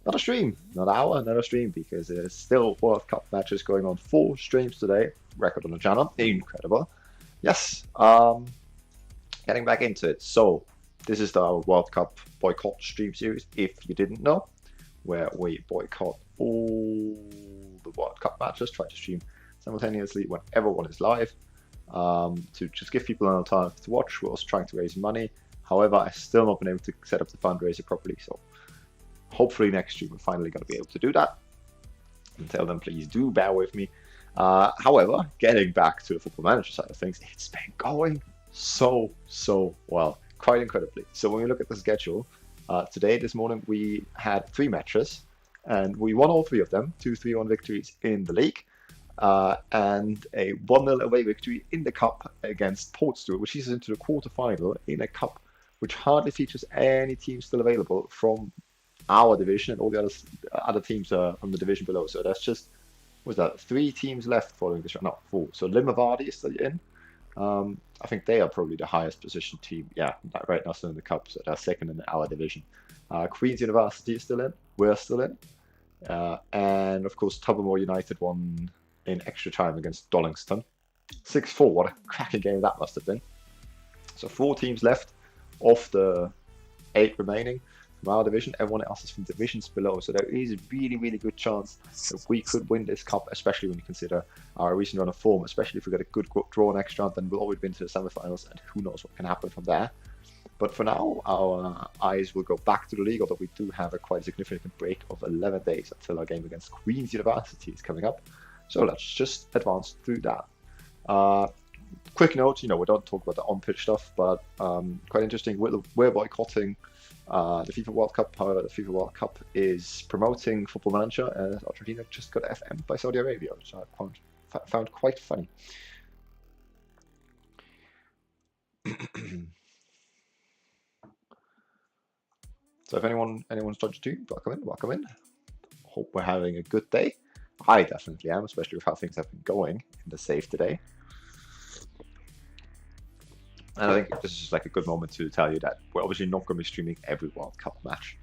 not a stream, not an hour, not a stream, because there's still World Cup matches going on. 4 streams today, record on the channel, incredible. Yes, getting back into it. So this is the World Cup boycott stream series, if you didn't know, where we boycott all the World Cup matches, try to stream simultaneously whenever one is live, to just give people an alternative to watch. We're also trying to raise money. However, I've still not been able to set up the fundraiser properly, so hopefully next year we're finally going to be able to do that. Until then, please do bear with me. However, getting back to the Football Manager side of things, it's been going so well, quite incredibly. So when we look at the schedule, this morning we had 3 matches, and we won all 3 of them, 2-3-1 victories in the league, and a 1-0 away victory in the cup against Portsmouth, which is into the quarter-final in a cup which hardly features any teams still available from our division, and all the other teams are from the division below. So that's just, was that 3 teams left following this round? No, 4. So Limavady is still in. I think they are probably the highest positioned team. Yeah, right now still in the cup, so they're second in our division. Queen's University is still in. We're still in. And of course, Tobermoor United won in extra time against Dollingston. 6-4. What a cracking game that must have been. So 4 teams left of the 8 remaining from our division. Everyone else is from divisions below, so there is a really good chance that we could win this cup, especially when you consider our recent run of form. Especially if we get a good draw next round, then we'll always been to the semi-finals, and who knows what can happen from there. But for now, our eyes will go back to the league, although we do have a quite significant break of 11 days until our game against Queen's University is coming up. So let's just advance through that. Quick note, we don't talk about the on-pitch stuff, but quite interesting. We're boycotting the FIFA World Cup. However, the FIFA World Cup is promoting Football Manager, and Argentina just got FM by Saudi Arabia, which I found quite funny. So if anyone's joined the team, welcome in. Hope we're having a good day. I definitely am, especially with how things have been going in the save today. And I think this is like a good moment to tell you that we're obviously not going to be streaming every World Cup match.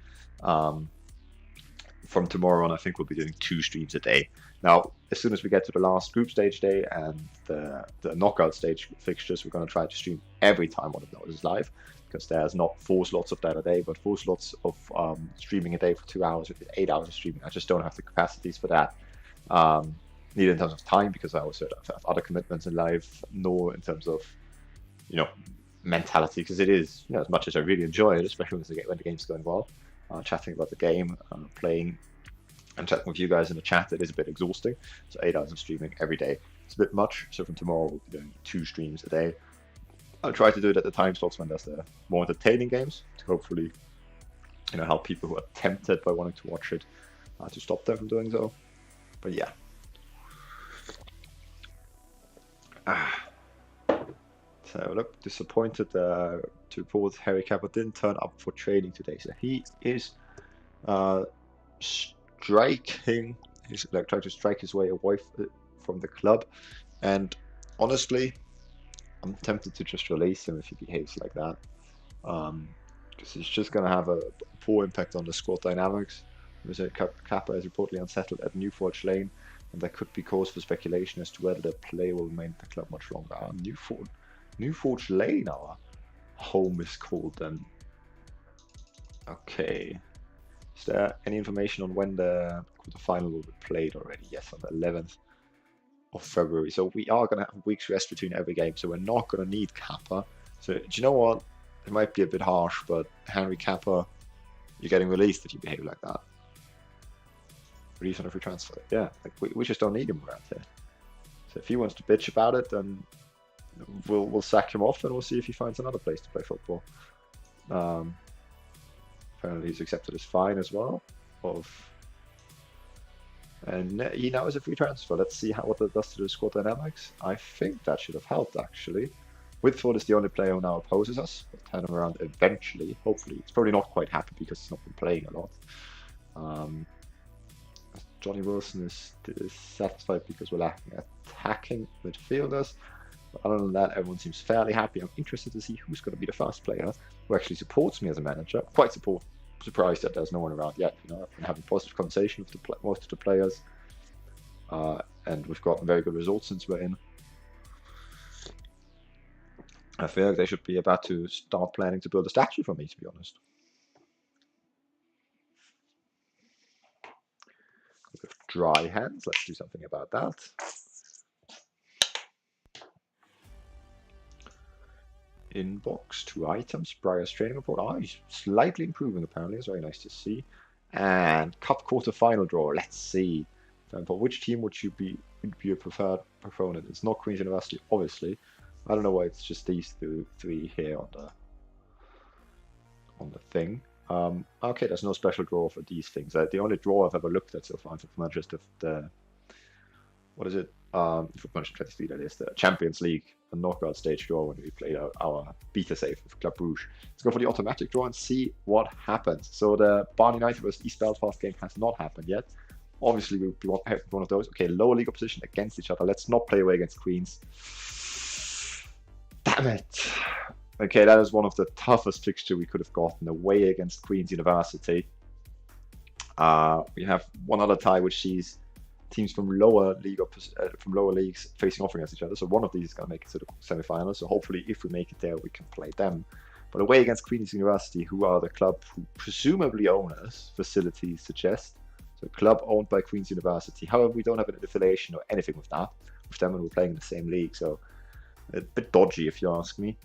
From tomorrow on, I think we'll be doing 2 streams a day. Now, as soon as we get to the last group stage day and the knockout stage fixtures, we're going to try to stream every time one of those is live, because there's not 4 slots of that a day, but 4 slots of streaming a day for 2 hours, 8 hours of streaming. I just don't have the capacities for that. Neither in terms of time, because I also have other commitments in life, nor in terms of mentality, because it is, as much as I really enjoy it, especially when the game's going well, chatting about the game, playing and chatting with you guys in the chat, it is a bit exhausting. So 8 hours of streaming every day, it's a bit much. So from tomorrow, we'll be doing 2 streams a day. I'll try to do it at the time slots when there's the more entertaining games, to hopefully, help people who are tempted by wanting to watch it, to stop them from doing so. But yeah. So look, disappointed to report Harry Kappa didn't turn up for training today. So he is striking. He's trying to strike his way away from the club. And honestly, I'm tempted to just release him if he behaves like that. Because he's just going to have a poor impact on the squad dynamics. Kappa is reportedly unsettled at New Forge Lane, and there could be cause for speculation as to whether the player will remain at the club much longer. New Forge Lane, our home is called then. Okay. Is there any information on when the quarterfinal will be played already? Yes, on the 11th of February. So we are going to have a week's rest between every game, so we're not going to need Kappa. So do you know what? It might be a bit harsh, but Henry Kappa, you're getting released if you behave like that. Release on a free transfer. Yeah, we just don't need him around here. So if he wants to bitch about it, then we'll sack him off and we'll see if he finds another place to play football. Apparently he's accepted his fine as well. And he now is a free transfer. Let's see what that does to the squad dynamics. I think that should have helped, actually. Whitford is the only player who now opposes us. We'll turn him around eventually, hopefully. He's probably not quite happy because he's not been playing a lot. Johnny Wilson is satisfied because we're lacking attacking midfielders. But other than that, everyone seems fairly happy. I'm interested to see who's going to be the first player who actually supports me as a manager. Quite support surprised that there's no one around yet. You know, I've been having positive conversation with most of the players, and we've gotten very good results since we're in. I feel like they should be about to start planning to build a statue for me, to be honest. With dry hands, let's do something about that. Inbox, 2 items, Briar's training report. Oh, he's slightly improving apparently, it's very nice to see. And Cup quarter-final draw, let's see. For which team would you be your preferred opponent? It's not Queen's University, obviously. I don't know why it's just these three here on the thing. Okay, there's no special draw for these things. The only draw I've ever looked at so far for just the what is it? For Manchester 23, that is the Champions League, a knockout stage draw when we played our beta save with Club Brugge. Let's go for the automatic draw and see what happens. So the Barn United vs East Belfast game has not happened yet. Obviously, we'll have one of those. Okay, lower league opposition against each other. Let's not play away against Queens. Damn it. Okay, that is one of the toughest fixture we could have gotten, away against Queen's University. We have one other tie, which sees teams from lower leagues facing off against each other. So one of these is going to make it to the semi-finals. So hopefully, if we make it there, we can play them. But away against Queen's University, who are the club who presumably own us, facilities suggest. So club owned by Queen's University. However, we don't have an affiliation or anything with them, and we're playing in the same league. So a bit dodgy, if you ask me.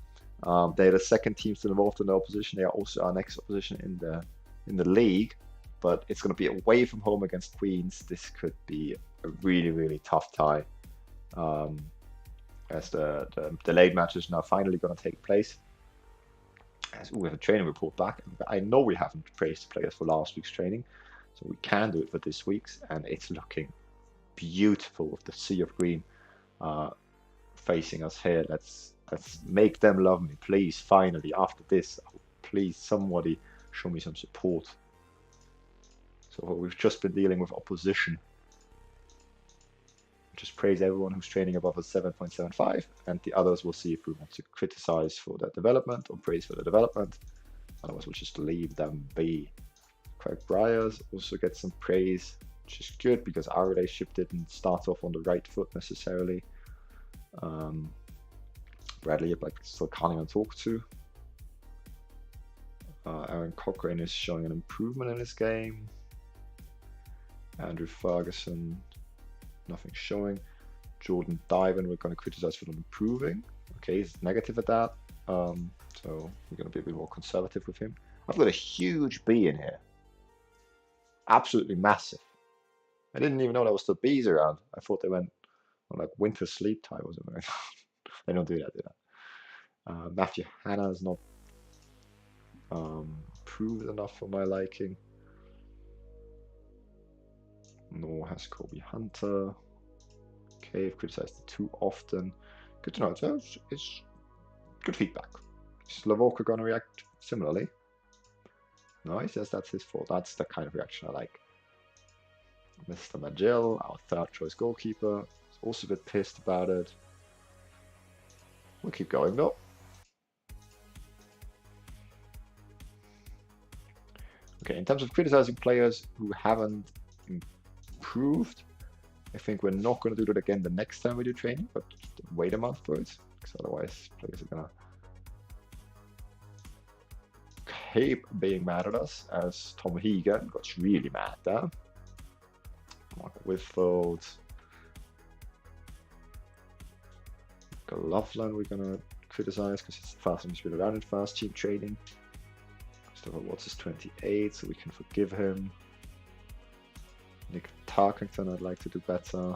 They're the second team still involved in the opposition. They are also our next opposition in the league, but it's going to be away from home against Queens. This could be a really, really tough tie, as the delayed match is now finally going to take place. As we have a training report back. I know we haven't praised the players for last week's training, so we can do it for this week's, and it's looking beautiful with the sea of green facing us here. Let's make them love me, please. Finally, after this, please, somebody show me some support. So we've just been dealing with opposition. Just praise everyone who's training above a 7.75, and the others will see if we want to criticize for their development or praise for their development. Otherwise, we'll just leave them be. Craig Briars also gets some praise, which is good because our relationship didn't start off on the right foot necessarily. Bradley, I still can't even talk to. Aaron Cochrane is showing an improvement in his game. Andrew Ferguson, nothing showing. Jordan Diven, we're going to criticize for not improving. Okay, he's negative at that. So we're going to be a bit more conservative with him. I've got a huge B in here. Absolutely massive. I didn't even know there was still Bs around. I thought they went on like winter sleep time or something. They don't do that, do that. Matthew Hanna is not improved enough for my liking. Nor has Kobe Hunter. Okay, I've criticized it too often. Good to know. It's good feedback. Is Slavoka going to react similarly? No, he says that's his fault. That's the kind of reaction I like. Mr. Magil, our third choice goalkeeper, is also a bit pissed about it. We'll keep going though. Okay, in terms of criticizing players who haven't improved, I think we're not going to do that again the next time we do training, but wait a month for it, because otherwise players are going to keep being mad at us, as Tom Hegan got really mad there. Mark Whitfield. Loveland we're going to criticize because it's the fastest he's been around in fast team training. Christopher Watts is 28, so we can forgive him. Nick Tarkington, I'd like to do better.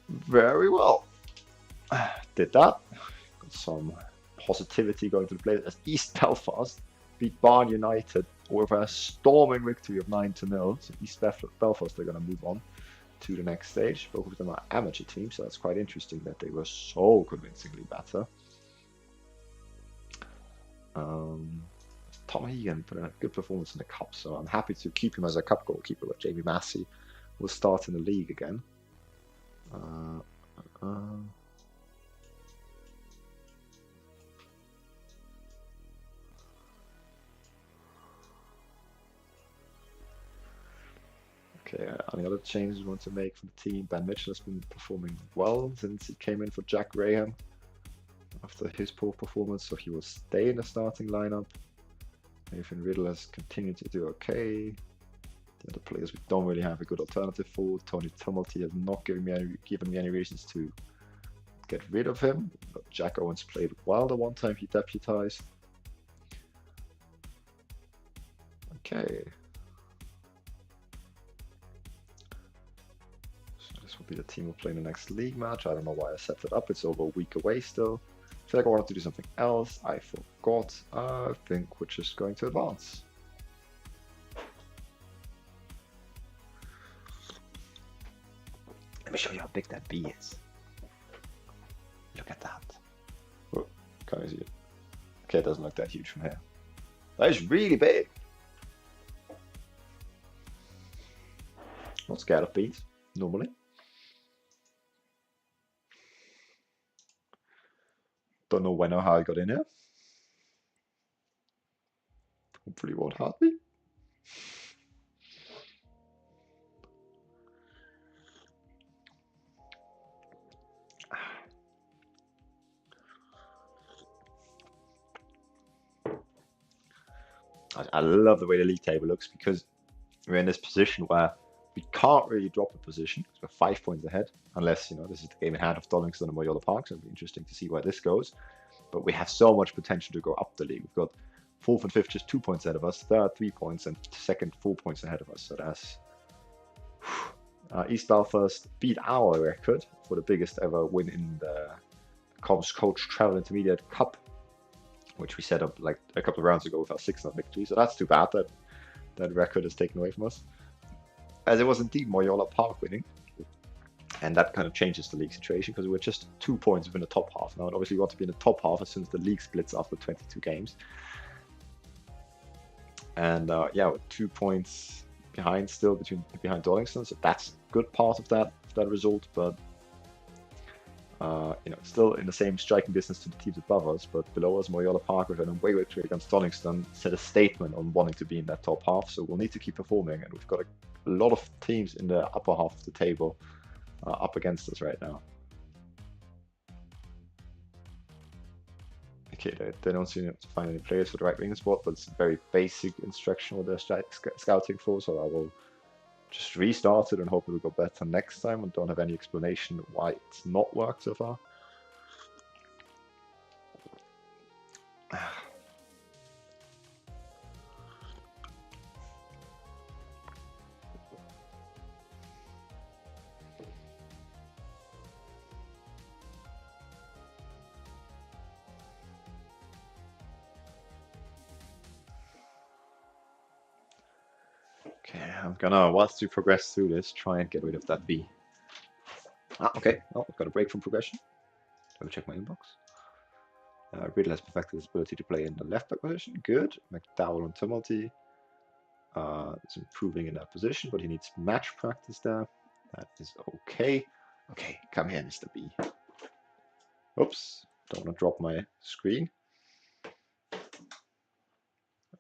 Very well. Did that. Got some positivity going to the players as East Belfast beat Barn United with a storming victory of 9-0. So East Belfast are going to move on to the next stage. Both of them are amateur teams, so that's quite interesting that they were so convincingly better. Tom Hegan put a good performance in the cup, so I'm happy to keep him as a cup goalkeeper, but Jamie Massey will start in the league again. Okay, any other changes you want to make for the team? Ben Mitchell has been performing well since he came in for Jack Graham after his poor performance, so he will stay in the starting lineup. Nathan Riddle has continued to do okay. The other players we don't really have a good alternative for. Tony Tumulty has not given me any reasons to get rid of him, but Jack Owens played well the one time he deputized. Okay. So this will be the team we'll play in the next league match. I don't know why I set it up. It's over a week away still. I feel like I wanted to do something else. I forgot. I think we're just going to advance. Let me show you how big that B is. Look at that. Oh, can't I see it? Okay, it doesn't look that huge from here. That is really big. Not scared of bees, normally. Don't know when or how I got in here. Hopefully it won't hurt me. I love the way the league table looks because we're in this position where we can't really drop a position because we're 5 points ahead, unless, you know, this is the game in hand of Donington and Moyola Park, so it'll be interesting to see where this goes. But we have so much potential to go up the league. We've got 4th and 5th just 2 points ahead of us, 3rd 3 points, and 2nd 4 points ahead of us. So that's East Belfast beat our record for the biggest ever win in the Cobbs Coach Travel Intermediate Cup, which we set up like a couple of rounds ago with our 6-0 victory. So that's too bad that that record is taken away from us, as it was indeed Moyola Park winning. And that kind of changes the league situation because we're just 2 points within the top half now. And obviously we want to be in the top half as soon as the league splits after 22 games. And yeah, we're 2 points behind still behind Donington. So that's a good part of that result. But you know, still in the same striking distance to the teams above us, but below us, Moyola Park with an away victory against Donington set a statement on wanting to be in that top half. So we'll need to keep performing, and we've got a lot of teams in the upper half of the table up against us right now. Okay, they don't seem to find any players for the right wing spot, but it's a very basic instruction with their scouting for, so I will just restart it and hope it will go better next time, and don't have any explanation why it's not worked so far. Okay, I'm gonna, whilst we progress through this, try and get rid of that B. Okay, well, I've got a break from progression. Let me check my inbox. Riddle has perfected his ability to play in the left back position. Good. McDowell and Tumulty is improving in that position, but he needs match practice there. That is okay. Okay, come here, Mr. B. Oops, don't want to drop my screen.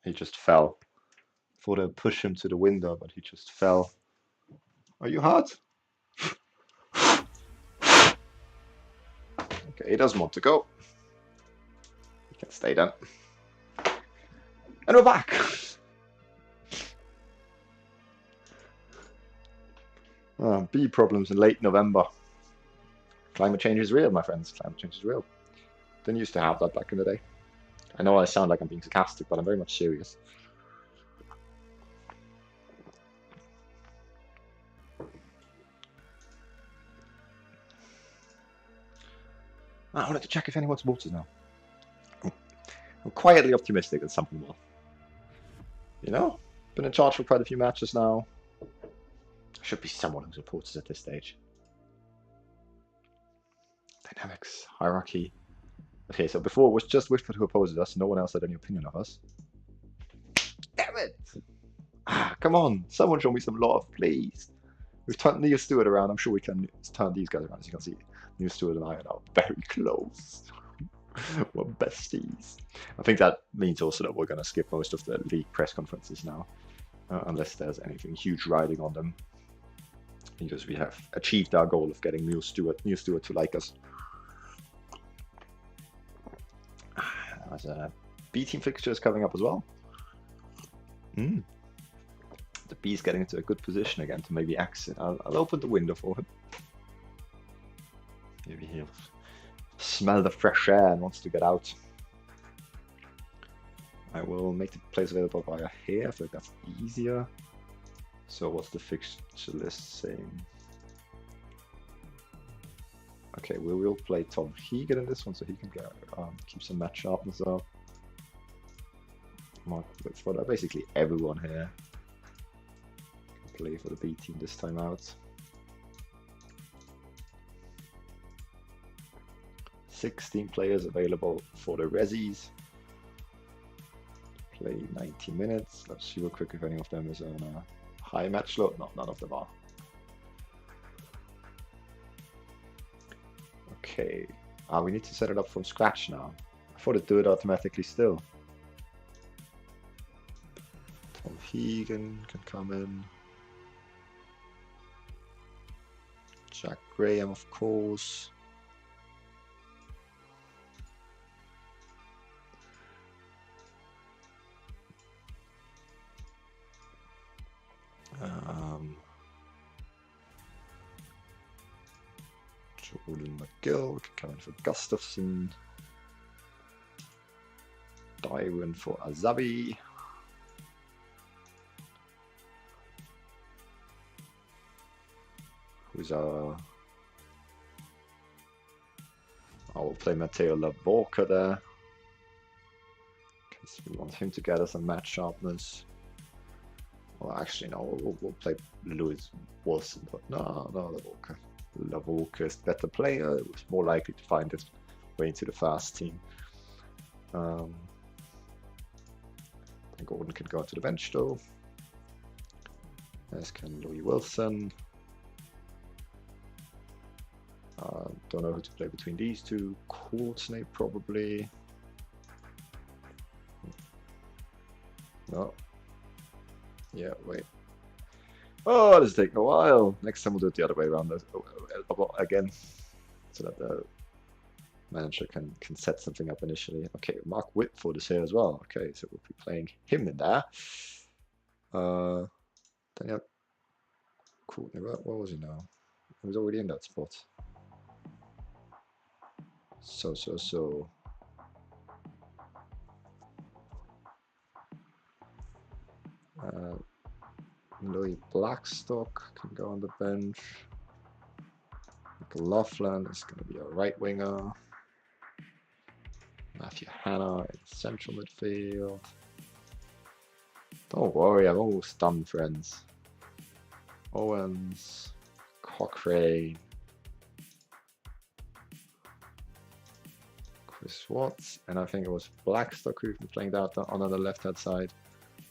He just fell. Thought I'd push him to the window, but he just fell. Are you hurt? Okay, he doesn't want to go. He can stay then. And we're back! Bee problems in late November. Climate change is real, my friends. Climate change is real. Didn't used to have that back in the day. I know I sound like I'm being sarcastic, but I'm very much serious. I wanted to check if anyone's waters now. I'm quietly optimistic that something will. You know, been in charge for quite a few matches now. Should be someone who supports us at this stage. Dynamics, hierarchy. Okay, so before it was just Wishford who opposes us. No one else had any opinion of us. Damn it! Ah, come on, someone show me some love, please. We've turned Neil Stewart around. I'm sure we can turn these guys around. As you can see, Neil Stewart and I are now very close. We're besties. I think that means also that we're going to skip most of the league press conferences now, unless there's anything huge riding on them. because we have achieved our goal of getting Neil Stewart to like us. There's a B team fixtures coming up as well. The B's getting into a good position again to maybe exit. I'll open the window for him. Maybe he'll smell the fresh air and wants to get out. I will make the players available via here. I feel like that's easier. So what's the fixture list saying? Okay, we will play Tom Hegan in this one, so he can get keep some match sharpness up. Mark Whitford, basically everyone here can play for the B team this time out. 16 players available for the Rezzies. Play 90 minutes. Let's see real quick if any of them is on a high match load. No, none of them are. Okay. We need to set it up from scratch now. I thought it'd do it automatically still. Tom Hegan can come in. Jack Graham, of course. Jordan McGill can come in for Gustafsson. Dyron for Azabi. Who's our... I will play Matteo Lavorca there. Because we want him to get us some match sharpness. Well, actually, no, we'll play Lewis Wilson, but no, Lavorca. Lavorca is the better player. It was more likely to find his way into the fast team. And Gordon can go to the bench though. As can Louis Wilson. Don't know who to play between these two. Courtney probably. No. Yeah, wait. Oh, this is taking a while. Next time we'll do it the other way around again, so that the manager can set something up initially. Okay, Mark Whitford is here as well. Okay, so we'll be playing him in there. Daniel Courtney, what was he now? He was already in that spot. So. Louis Blackstock can go on the bench. McLaughlin is going to be a right winger. Matthew Hanna in central midfield. Don't worry, I'm almost done, friends. Owens, Cochrane, Chris Watts, and I think it was Blackstock who's been playing that on the left-hand side.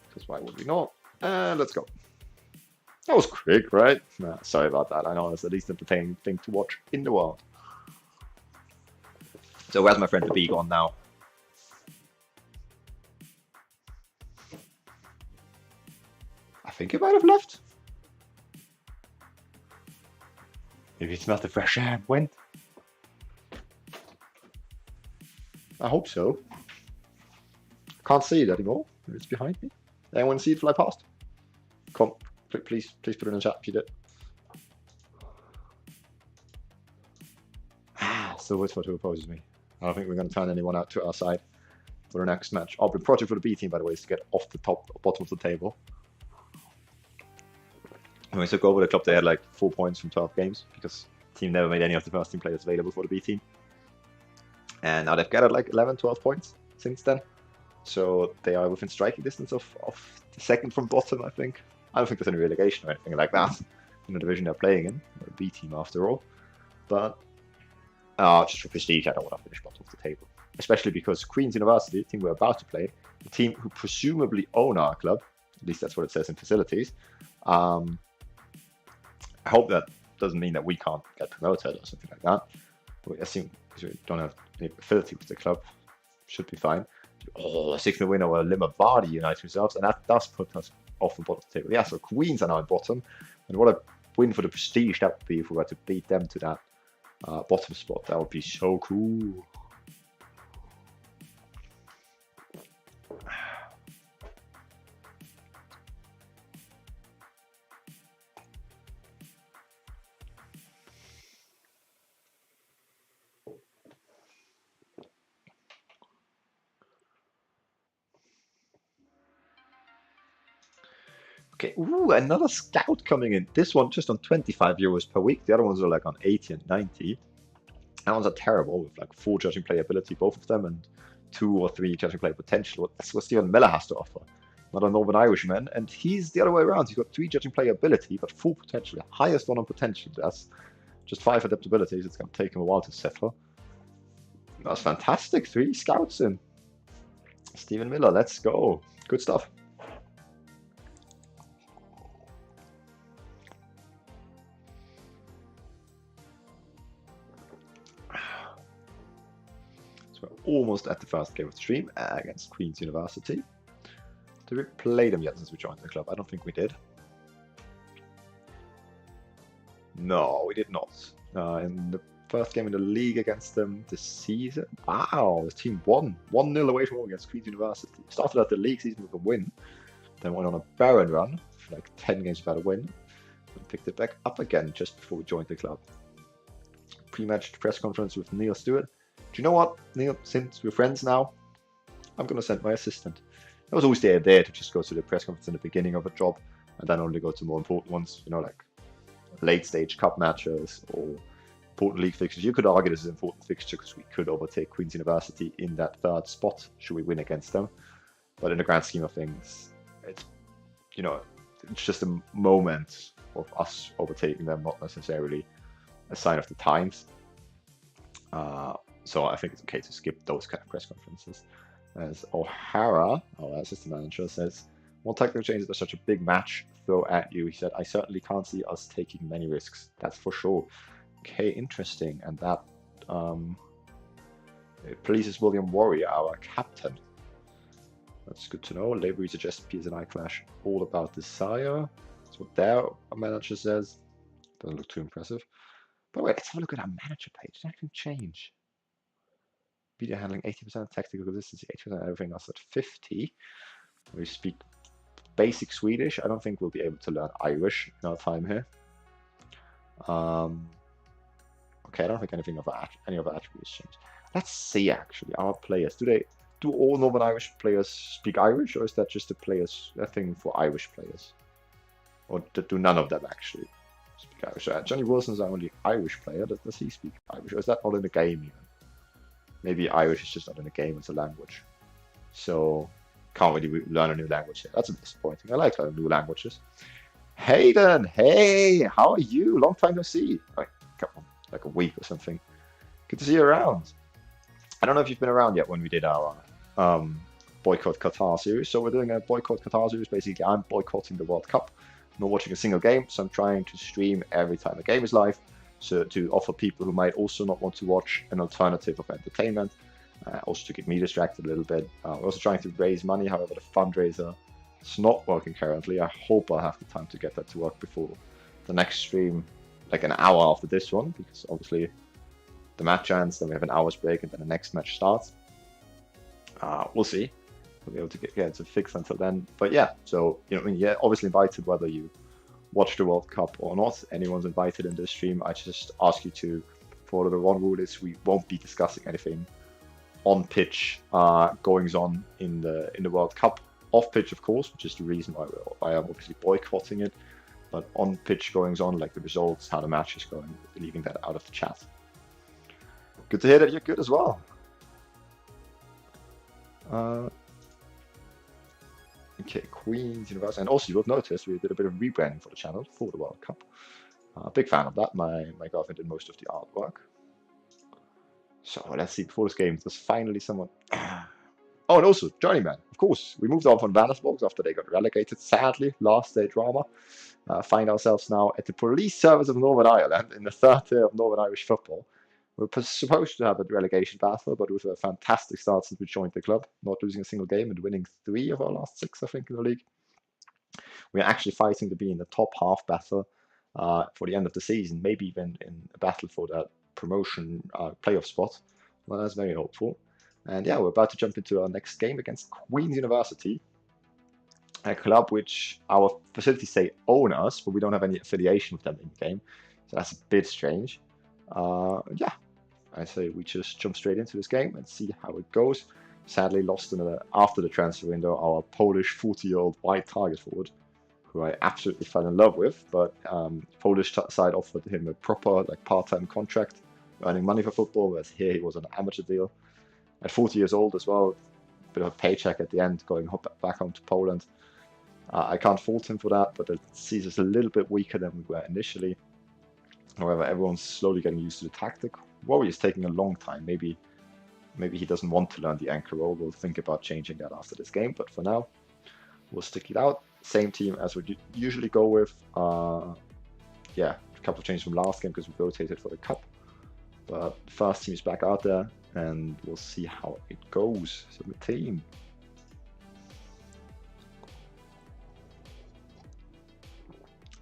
Because why would we not? And let's go. That was quick, right? Nah, sorry about that. I know it's the least entertaining thing to watch in the world. So where's my friend the bee gone now? I think he might have left. Maybe he smelled the fresh air and went. I hope so. Can't see it anymore. Maybe it's behind me. Anyone see it fly past? Come, please put it in the chat if you did. Still wait for who opposes me. I don't think we're going to turn anyone out to our side for the next match. The project for the B team, by the way, is to get off the bottom of the table. When we took over the club, they had like 4 points from 12 games because the team never made any of the first team players available for the B team. And now they've gathered like 11, 12 points since then. So they are within striking distance of the second from bottom, I think. I don't think there's any relegation or anything like that in the division they're playing in. They're a B team after all. But just for prestige, I don't want to finish bottom of the table. Especially because Queen's University, the team we're about to play, the team who presumably own our club, at least that's what it says in facilities, I hope that doesn't mean that we can't get promoted or something like that. But I assume because we don't have any affinity with the club, should be fine. Oh, a 6-0 win over Limavady United themselves, and that does put us off the bottom of the table. Yeah, so Queens are now at bottom, and what a win for the prestige that would be if we were to beat them to that bottom spot. That would be so cool. Okay, ooh, another scout coming in. This one just on 25 euros per week. The other ones are like on 80 and 90. That ones are terrible with like 4 judging playability, both of them, and 2 or 3 judging player potential. That's what Stephen Miller has to offer. Not a Northern Irishman, and he's the other way around. He's got 3 judging playability, but 4 potential. The highest one on potential. That's just 5 adaptabilities. It's going to take him a while to settle. That's fantastic. 3 scouts in. Stephen Miller, let's go. Good stuff. Almost at the first game of the stream against Queen's University. Did we play them yet since we joined the club? I don't think we did. No, we did not. In the first game in the league against them this season, wow, the team won 1-0 away from home against Queen's University. Started out the league season with a win, then went on a barren run for like 10 games without a win, and picked it back up again just before we joined the club. Pre-match press conference with Neil Stewart. Do you know what, Neil, since we're friends now, I'm going to send my assistant. I was always the idea to just go to the press conference in the beginning of a job and then only go to more important ones, you know, like late stage cup matches or important league fixtures. You could argue this is an important fixture because we could overtake Queen's University in that 3rd spot should we win against them. But in the grand scheme of things, it's, you know, it's just a moment of us overtaking them, not necessarily a sign of the times. So I think it's okay to skip those kind of press conferences. As O'Hara, our assistant manager, says, "What technical changes are such a big match throw at you?" He said, "I certainly can't see us taking many risks. That's for sure." Okay, interesting. And that pleases William Warrior, our captain. That's good to know. Labour suggests P.S.N.I clash all about desire. That's what their manager says. Doesn't look too impressive. But wait, let's have a look at our manager page. Did anything change? Media handling 80%, tactical consistency 80%, everything else at 50. We speak basic Swedish. I don't think we'll be able to learn Irish in our time here. Okay, I don't think any of our attributes changed. Let's see actually our players. Do all Northern Irish players speak Irish, or is that just a thing for Irish players? Or do none of them actually speak Irish? Johnny Wilson's our only Irish player. Does he speak Irish, or is that not in the game even? Maybe Irish is just not in the game as a language. So can't really learn a new language here. That's disappointing. I like learning new languages. Hayden, hey, how are you? Long time no see. Like a week or something. Good to see you around. I don't know if you've been around yet when we did our Boycott Qatar series. So we're doing a Boycott Qatar series. Basically, I'm boycotting the World Cup. I'm not watching a single game, so I'm trying to stream every time a game is live. So to offer people who might also not want to watch an alternative of entertainment, also to get me distracted a little bit. We're also trying to raise money, however the fundraiser is not working currently. I hope I'll have the time to get that to work before the next stream, like an hour after this one, because obviously the match ends, then we have an hour's break, and then the next match starts. We'll see. We'll be able to get it fixed until then. But yeah, so, you know, yeah, obviously invited whether you watch the World Cup or not. Anyone's invited in this stream. I just ask you to follow the one rule is we won't be discussing anything on pitch goings on in the World Cup. Off pitch, of course, which is the reason why I'm obviously boycotting it. But on pitch goings on, like the results, how the match is going, leaving that out of the chat. Good to hear that you're good as well. Okay, Queen's University. And also, you will have noticed we did a bit of rebranding for the channel for the World Cup. Big fan of that. My girlfriend did most of the artwork. So let's see, before this game, there's finally someone... Oh, and also, Journeyman. Of course, we moved on from Vandersborgs after they got relegated, sadly, last day drama. Find ourselves now at the Police Service of Northern Ireland in the 3rd tier of Northern Irish football. We're supposed to have a relegation battle, but with a fantastic start since we joined the club, not losing a single game and winning 3 of our last 6, I think, in the league. We're actually fighting to be in the top half battle for the end of the season, maybe even in a battle for that promotion playoff spot. Well, that's very hopeful. And yeah, we're about to jump into our next game against Queen's University, a club which our facilities say own us, but we don't have any affiliation with them in the game. So that's a bit strange. Yeah, I say we just jump straight into this game and see how it goes. Sadly, lost after the transfer window our Polish 40-year-old white target forward, who I absolutely fell in love with. But Polish side offered him a proper part-time contract, earning money for football, whereas here he was on an amateur deal. At 40 years old as well, a bit of a paycheck at the end, going back home to Poland. I can't fault him for that, but it sees us a little bit weaker than we were initially. However, everyone's slowly getting used to the tactic. Worry is taking a long time. Maybe he doesn't want to learn the anchor role. We'll think about changing that after this game, but for now, we'll stick it out. Same team as we usually go with. Yeah, a couple of changes from last game because we rotated for the cup. But the first team is back out there, and we'll see how it goes. So the team.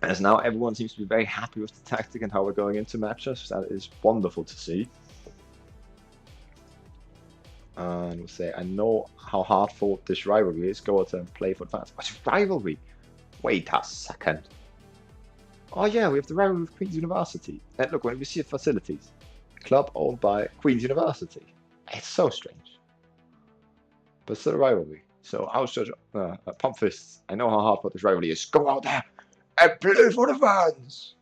As now everyone seems to be very happy with the tactic and how we're going into matches. That is wonderful to see. And we'll say, I know how hard fought this rivalry is. Go out and play for the fans. What's rivalry? Wait a second. Oh yeah, we have the rivalry with Queen's University. And look, when we see the facilities, club owned by Queen's University. It's so strange. But still a rivalry. So I was judge pump fists. I know how hard fought this rivalry is. Go out there and play for the fans.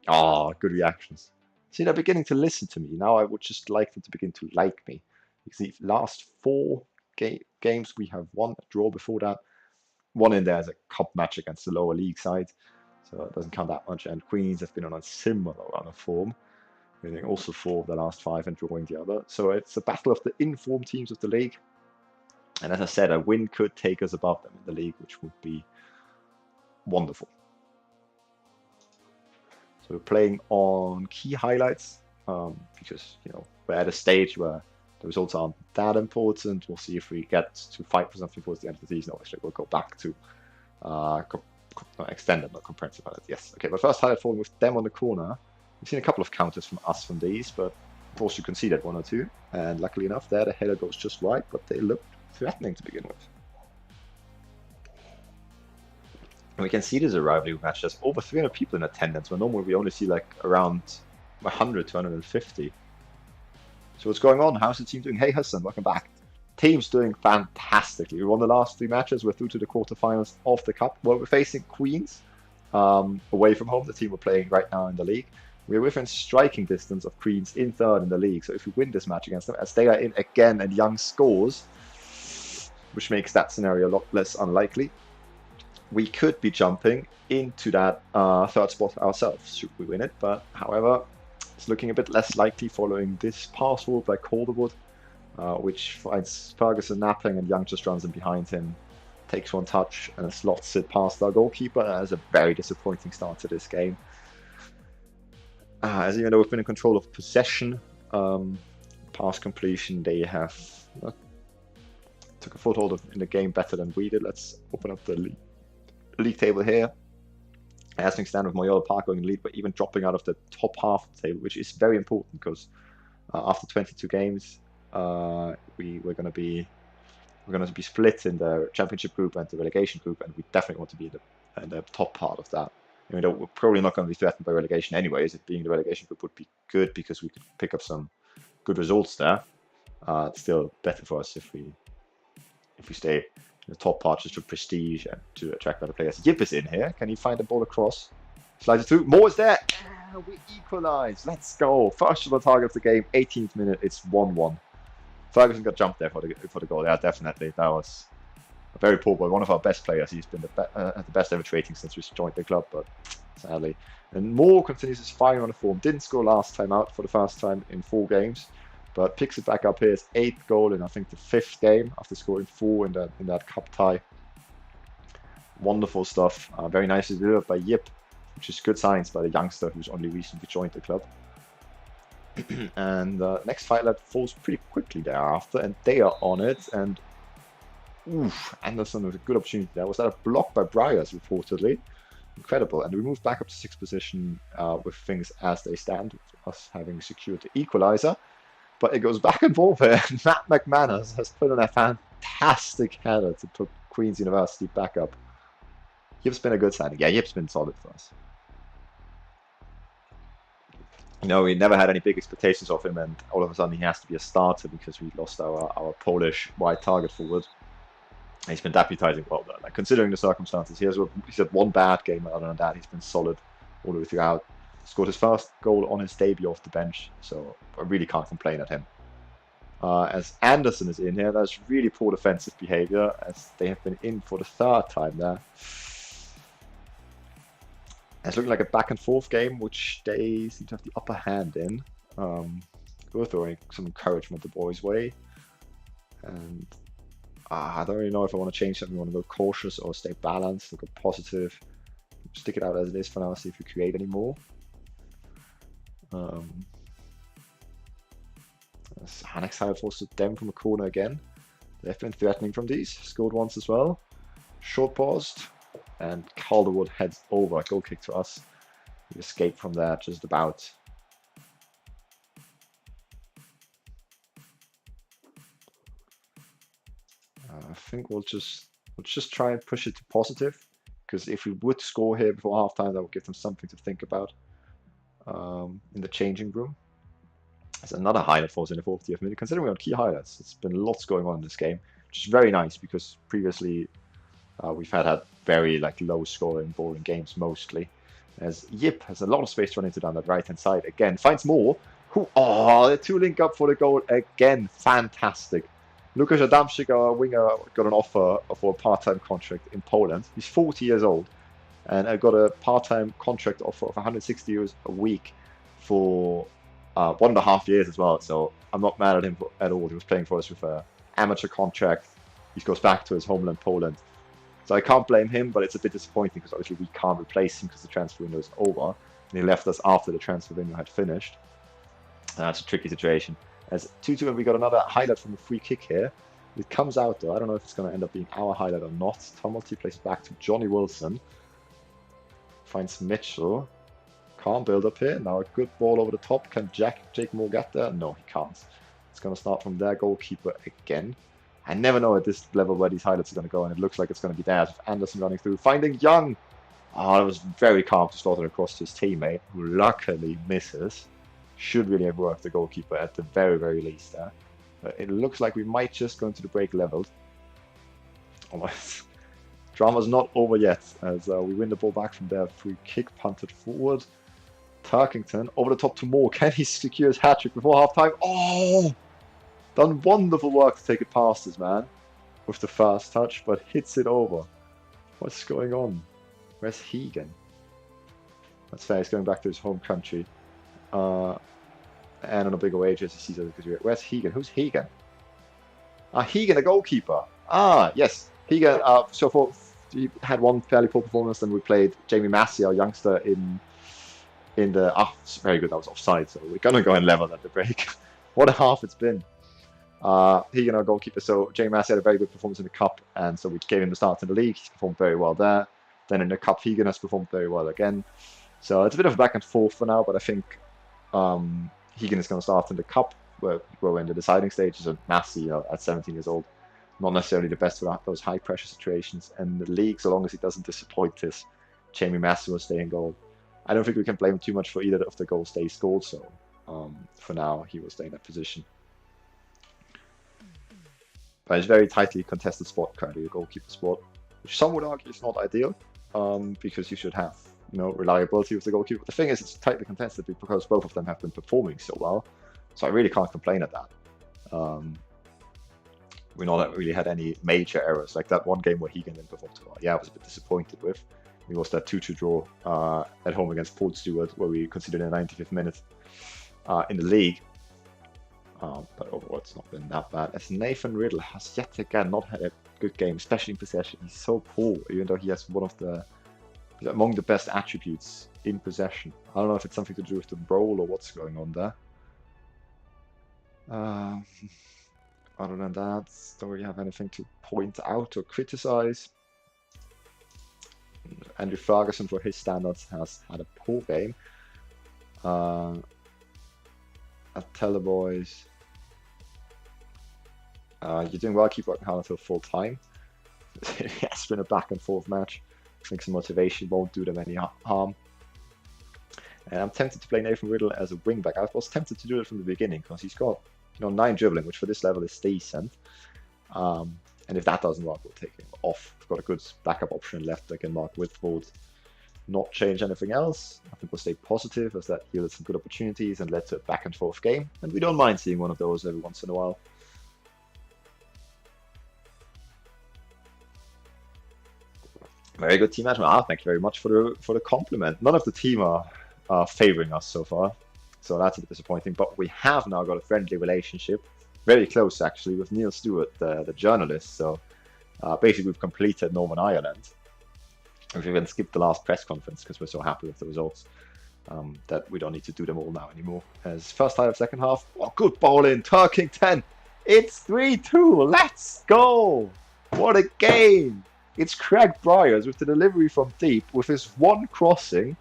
Ah, good reactions. See, they're beginning to listen to me. Now I would just like them to begin to like me. Because the last 4 games we have won, a draw before that. One in there is a cup match against the lower league side. So it doesn't count that much. And Queens have been on a similar run of form. Winning also 4 of the last 5 and drawing the other. So it's a battle of the informed teams of the league. And as I said, a win could take us above them in the league, which would be wonderful. So we're playing on key highlights because, you know, we're at a stage where the results aren't that important. We'll see if we get to fight for something towards the end of the season. Actually, we'll go back to extended, not comprehensive highlights. Yes. Okay, but first highlight falling with them on the corner. We've seen a couple of counters from us from these, but of course you conceded 1 or 2. And luckily enough, there the header goes just right, but they look threatening to begin with. And we can see there's a rivalry match. There's over 300 people in attendance, where normally we only see like around 100 to 150. So what's going on? How's the team doing? Hey Hassan, welcome back. Team's doing fantastically. We won the last 3 matches. We're through to the quarterfinals of the cup. Well, we're facing Queens away from home, the team we're playing right now in the league. We're within striking distance of Queens in 3rd in the league. So if we win this match against them, as they are in again and Young scores, which makes that scenario a lot less unlikely, we could be jumping into that 3rd spot ourselves should we win it. But however, it's looking a bit less likely following this pass forward by Calderwood, which finds Ferguson napping and Young just runs in behind him, takes 1 touch and slots it past our goalkeeper. That is a very disappointing start to this game. As even though we've been in control of possession, pass completion, they have took a foothold in the game better than we did. Let's open up the league table here. As things stand with Moyola Park going in lead, but even dropping out of the top half of the table, which is very important because after 22 games, we're going to be split in the championship group and the relegation group, and we definitely want to be in the top part of that. Even though we're probably not going to be threatened by relegation anyways. It being the relegation group would be good because we could pick up some good results there. It's still better for us if we stay in the top part just for prestige and to attract better players. Yip is in here. Can he find the ball across? Slides it through. Moore is there. We equalise. Let's go. First shot on target of the game. 18th minute. It's 1-1. Ferguson got jumped there for the goal. Yeah, definitely. That was a very poor ball. One of our best players. He's been the best average rating since we joined the club, but sadly. And Moore continues his firing on the form. Didn't score last time out for the first time in 4 games, but picks it back up here. His 8th goal in I think the 5th game after scoring 4 in that cup tie. Wonderful stuff. Very nicely delivered by Yip, which is good signs by the youngster who's only recently joined the club. And next fight lap falls pretty quickly thereafter, and they are on it. And oof, Anderson with a good opportunity there. Was that a block by Briars reportedly? Incredible. And we move back up to 6th position with things as they stand, with us having secured the equalizer. But it goes back and forth here. Matt McManus has put in a fantastic header to put Queen's University back up. Yip's been a good signing. Yeah, Yip's been solid for us. You know, we never had any big expectations of him, and all of a sudden he has to be a starter because we lost our Polish wide target forward. And he's been deputizing well, though. Like, considering the circumstances, he's had one bad game. Other than that, he's been solid all the way throughout. Scored his first goal on his debut off the bench, so I really can't complain at him. As Anderson is in here, that's really poor defensive behavior, as they have been in for the 3rd time there. It's looking like a back and forth game, which they seem to have the upper hand in. We're throwing some encouragement the boys' way. And I don't really know if I want to change something. I want to go cautious or stay balanced, or go positive. Stick it out as it is for now, see if we create any more. Hanex High forced them from a corner again. They've been threatening from these. Scored once as well. Short paused. And Calderwood heads over. Goal kick to us. We escaped from there just about. I think we'll just try and push it to positive, because if we would score here before halftime, that would give them something to think about in the changing room. There's another highlight for us in the 40th minute. Considering we're on key highlights, it's been lots going on in this game, which is very nice because previously we've had very low scoring, boring games mostly. As Yip has a lot of space to run into down that right hand side again, finds more. The 2 link up for the goal again, fantastic. Lukasz Adamczyk, our winger, got an offer for a part-time contract in Poland. He's 40 years old and got a part-time contract offer of 160 euros a week for 1.5 years as well. So I'm not mad at him at all. He was playing for us with an amateur contract. He goes back to his homeland, Poland. So I can't blame him, but it's a bit disappointing because obviously we can't replace him because the transfer window is over. And he left us after the transfer window had finished. That's a tricky situation. As 2-2, and we got another highlight from a free kick here. It comes out though. I don't know if it's going to end up being our highlight or not. Tumulty plays back to Johnny Wilson. Finds Mitchell. Can't build up here. Now a good ball over the top. Can Jake Moore get there? No, he can't. It's going to start from their goalkeeper again. I never know at this level where these highlights are going to go, and it looks like it's going to be there. Anderson running through, finding Young. Oh, it was very calm to slot it across to his teammate, who luckily misses. Should really have worked the goalkeeper at the very, very least there. But it looks like we might just go into the break leveled. Almost. Drama's not over yet, as we win the ball back from there. Free kick punted forward. Turkington over the top to Moore. Can he secure his hat-trick before half-time? Oh! Done wonderful work to take it past his man with the fast touch, but hits it over. What's going on? Where's Hegan? That's fair, he's going back to his home country. And on a bigger wage as he sees it. Where's Hegan? Who's Hegan? Hegan, the goalkeeper. Yes. Hegan, he had one fairly poor performance, then we played Jamie Massey, our youngster, in the... it's very good, that was offside, so we're going to go and level at the break. What a half it's been. Hegan, our goalkeeper. So Jamie Massey had a very good performance in the cup, and so we gave him the start in the league. He's performed very well there. Then in the cup, Hegan has performed very well again. So it's a bit of a back and forth for now, but I think Hegan is going to start in the cup, where we're in the deciding stages. And Massey, at 17 years old, not necessarily the best for those high pressure situations. And the league, so long as he doesn't disappoint us, Jamie Massey will stay in goal. I don't think we can blame him too much for either of the goals they scored. So for now, he will stay in that position. But it's a very tightly contested spot currently, the goalkeeper spot, which some would argue is not ideal, because you should have reliability with the goalkeeper. But the thing is, it's tightly contested because both of them have been performing so well. So I really can't complain at that. We've not really had any major errors, like that one game where Hegan didn't perform too well. Yeah, I was a bit disappointed with. We lost that 2-2 draw at home against Port Stewart, where we conceded in the 95th minute in the league. But overall, it's not been that bad. As Nathan Riddle has yet again not had a good game, especially in possession. He's so poor, even though he has among the best attributes in possession. I don't know if it's something to do with the role or what's going on there. Other than that, don't really have anything to point out or criticize. Andrew Ferguson, for his standards, has had a poor game. I tell the boys, you're doing well, keep working hard until full time. It's been a back and forth match. I think some motivation won't do them any harm. And I'm tempted to play Nathan Riddle as a wingback. I was tempted to do it from the beginning because he's got 9 dribbling, which for this level is decent. And if that doesn't work, we'll take him off. We've got a good backup option left that can mark with WORLD. Not change anything else. I think we'll stay positive as that yielded some good opportunities and led to a back and forth game. And we don't mind seeing one of those every once in a while. Very good team management. Thank you very much for the compliment. None of the team are favoring us so far, so that's a bit disappointing. But we have now got a friendly relationship, very close actually, with Neil Stewart, the journalist. So basically, we've completed Northern Ireland. We've even skipped the last press conference because we're so happy with the results that we don't need to do them all now anymore. As first half, second half, good ball in, Turkington. It's 3-2. Let's go! What a game! It's Craig Bryars with the delivery from deep with his one crossing.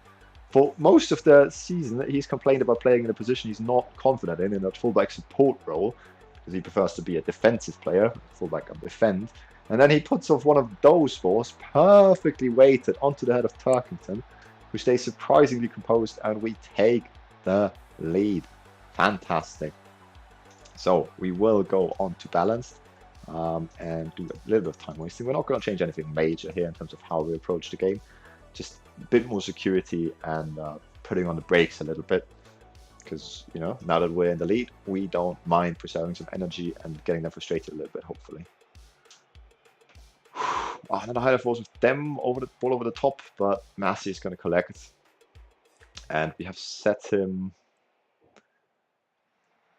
For most of the season, he's complained about playing in a position he's not confident in that fullback support role, because he prefers to be a defensive player, fullback and defend. And then he puts off one of those balls, perfectly weighted onto the head of Turkington, who stays surprisingly composed, and we take the lead. Fantastic. So we will go on to balanced. And do a little bit of time wasting. We're not going to change anything major here in terms of how we approach the game. Just a bit more security and putting on the brakes a little bit. Because, now that we're in the lead, we don't mind preserving some energy and getting them frustrated a little bit, hopefully. Another highlight force with them ball over the top, but Massey is going to collect. And we have set him...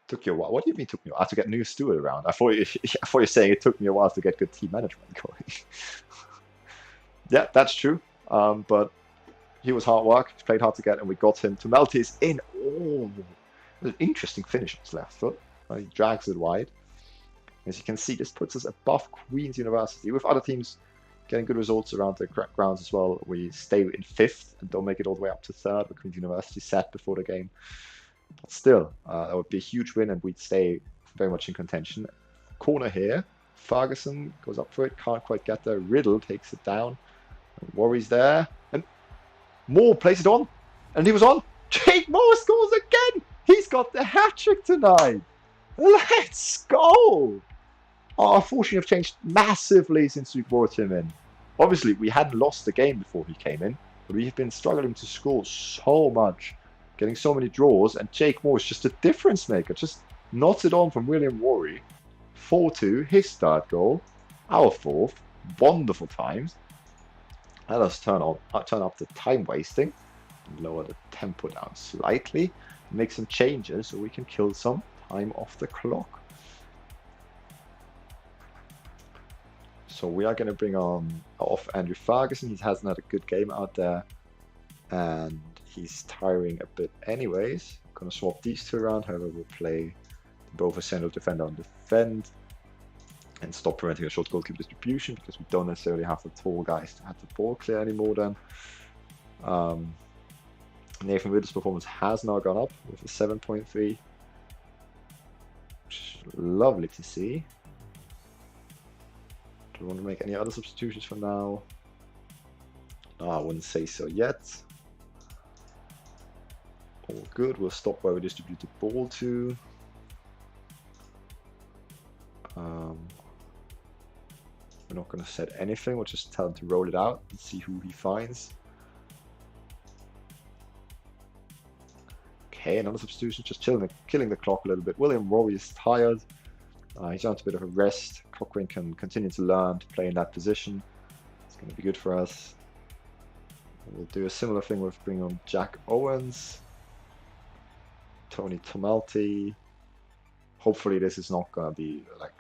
Took you a while. What do you mean took me a while to get Neil Stewart around? I thought you were saying it took me a while to get good team management going. Yeah, that's true. But he was hard work. He played hard to get, and we got him. Tumulty is in. Oh, an interesting finish on his left foot. He drags it wide. As you can see, this puts us above Queen's University. With other teams getting good results around the grounds as well, we stay in 5th and don't make it all the way up to 3rd, with Queen's University set before the game. But still, that would be a huge win and we'd stay very much in contention. Corner here. Ferguson goes up for it, can't quite get there. Riddle takes it down. Worry's there. And Moore plays it on. And he was on. Jake Moore scores again. He's got the hat-trick tonight. Let's go. Our fortune have changed massively since we brought him in. Obviously, we hadn't lost the game before he came in, but we've been struggling to score so much. Getting so many draws, and Jake Moore is just a difference maker. Just knots it on from William Worry. 4-2, his 3rd goal. Our 4th. Wonderful times. Let us turn up the time wasting. And lower the tempo down slightly. Make some changes so we can kill some time off the clock. So we are going to bring off Andrew Ferguson. He hasn't had a good game out there. And he's tiring a bit anyways. Gonna swap these two around. However, we'll play both a central defender on defend and stop preventing a short goalkeeper distribution because we don't necessarily have the tall guys to have the ball clear anymore then. Nathan Riddle's performance has now gone up with a 7.3. Which is lovely to see. Do we want to make any other substitutions for now? No, I wouldn't say so yet. All good. We'll stop where we distribute the ball to. We're not going to set anything. We'll just tell him to roll it out and see who he finds. Okay, another substitution. Just killing the clock a little bit. William Rory is tired. He's on a bit of a rest. Cochrane can continue to learn to play in that position. It's going to be good for us. We'll do a similar thing with bringing on Jack Owens. Tony Tumulty. Hopefully this is not going to be like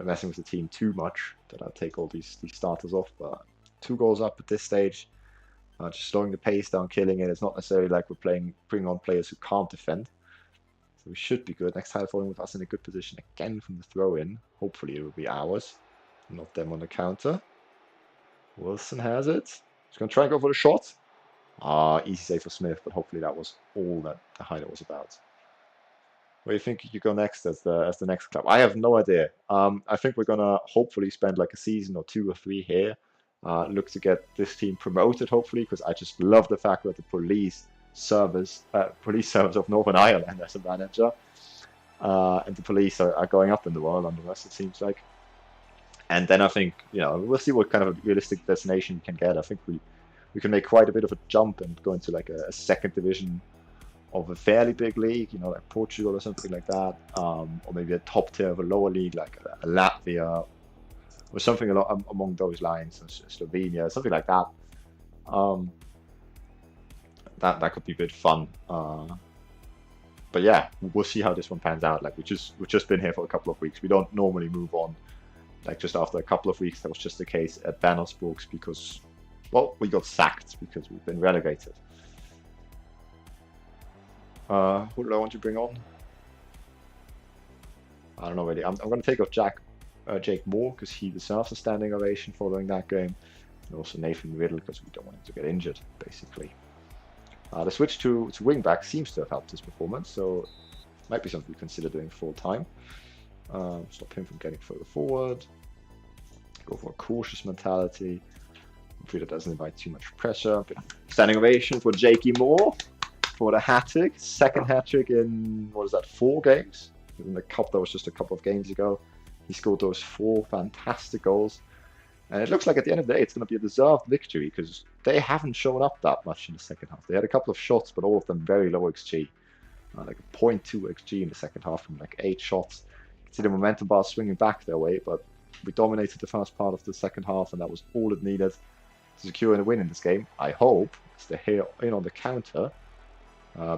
messing with the team too much, that I'll take all these starters off, but 2 goals up at this stage. Just slowing the pace down, killing it. It's not necessarily like we're bringing on players who can't defend. So we should be good. Next time falling with us in a good position again from the throw-in. Hopefully it will be ours, not them on the counter. Wilson has it. He's going to try and go for the shot. Easy save for Smith, but hopefully that was all that the highlight was about. Where do you think you go next as the next club? I have no idea. I think we're gonna hopefully spend like a season or 2 or 3 here. Look to get this team promoted, hopefully, because I just love the fact that the police service of Northern Ireland as a manager, and the police are going up in the world under us, it seems like. And then I think, you know, we'll see what kind of a realistic destination we can get. I think we can make quite a bit of a jump and go into like a second division of a fairly big league, you know, like Portugal or something like that, or maybe a top tier of a lower league like a Latvia or something along those lines, Slovenia, something like that. That could be a bit fun. But yeah, we'll see how this one pans out. Like we've just been here for a couple of weeks. We don't normally move on like just after a couple of weeks. That was just the case at Bannersburgs because, well, we got sacked because we've been relegated. Who do I want to bring on? I don't know really. I'm going to take off Jake Moore because he deserves a standing ovation following that game. And also Nathan Riddle because we don't want him to get injured, basically. The switch to wing back seems to have helped his performance, so it might be something we consider doing full time. Stop him from getting further forward. Go for a cautious mentality. Hopefully that doesn't invite too much pressure. Standing ovation for Jakey Moore. For the hat-trick, second hat-trick in, what is that, 4 games? In the cup, that was just a couple of games ago. He scored those 4 fantastic goals. And it looks like at the end of the day, it's going to be a deserved victory because they haven't shown up that much in the second half. They had a couple of shots, but all of them very low XG. Like a 0.2 XG in the second half from like 8 shots. You can see the momentum bar swinging back their way, but we dominated the first part of the second half, and that was all it needed to secure a win in this game. I hope, as they're here in on the counter.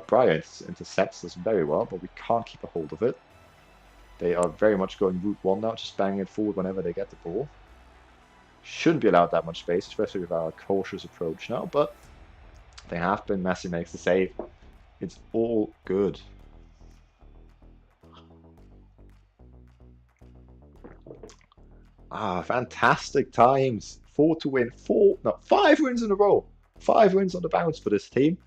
Bryant intercepts us very well, but we can't keep a hold of it. They are very much going route 1 now, just banging it forward whenever they get the ball. Shouldn't be allowed that much space, especially with our cautious approach now, but they have been. Messi makes the save. It's all good. Fantastic times. 4 to win. 5 wins in a row. 5 wins on the bounce for this team.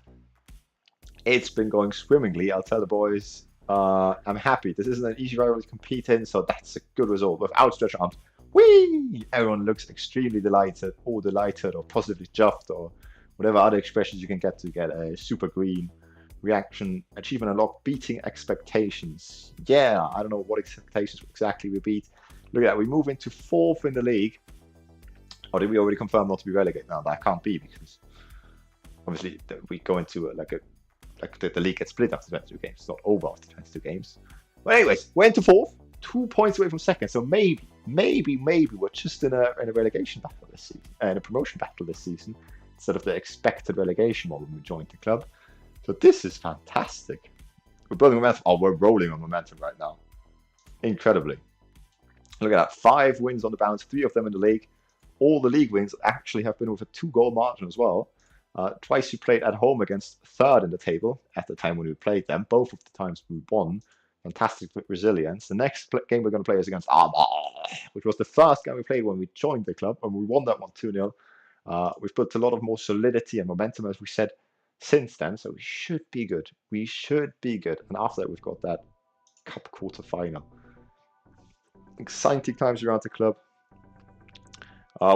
It's been going swimmingly, I'll tell the boys. I'm happy. This isn't an easy rivalry to compete in, so that's a good result. With outstretched arms, whee! Everyone looks extremely delighted, or positively chuffed, or whatever other expressions you can get to get a super green reaction. Achievement unlocked, beating expectations. Yeah, I don't know what expectations exactly we beat. Look at that, we move into 4th in the league. Or did we already confirm not to be relegated? No, that can't be because obviously we go into the league gets split after 22 games. It's not over after 22 games. But anyways, we're into 4th, 2 points away from 2nd. So maybe we're just in a relegation battle this season, in a promotion battle this season, instead of the expected relegation one when we joined the club. So this is fantastic. We're building momentum. Oh, we're rolling on momentum right now. Incredibly. Look at that. 5 wins on the bounce, 3 of them in the league. All the league wins actually have been with a 2-goal margin as well. Twice we played at home against 3rd in the table at the time when we played them. Both of the times we won. Fantastic resilience. The next game we're going to play is against Armagh, which was the first game we played when we joined the club, and we won that one 2-0. We've put a lot of more solidity and momentum, as we said, since then, so we should be good. We should be good. And after that, we've got that cup quarter-final. Exciting times around the club.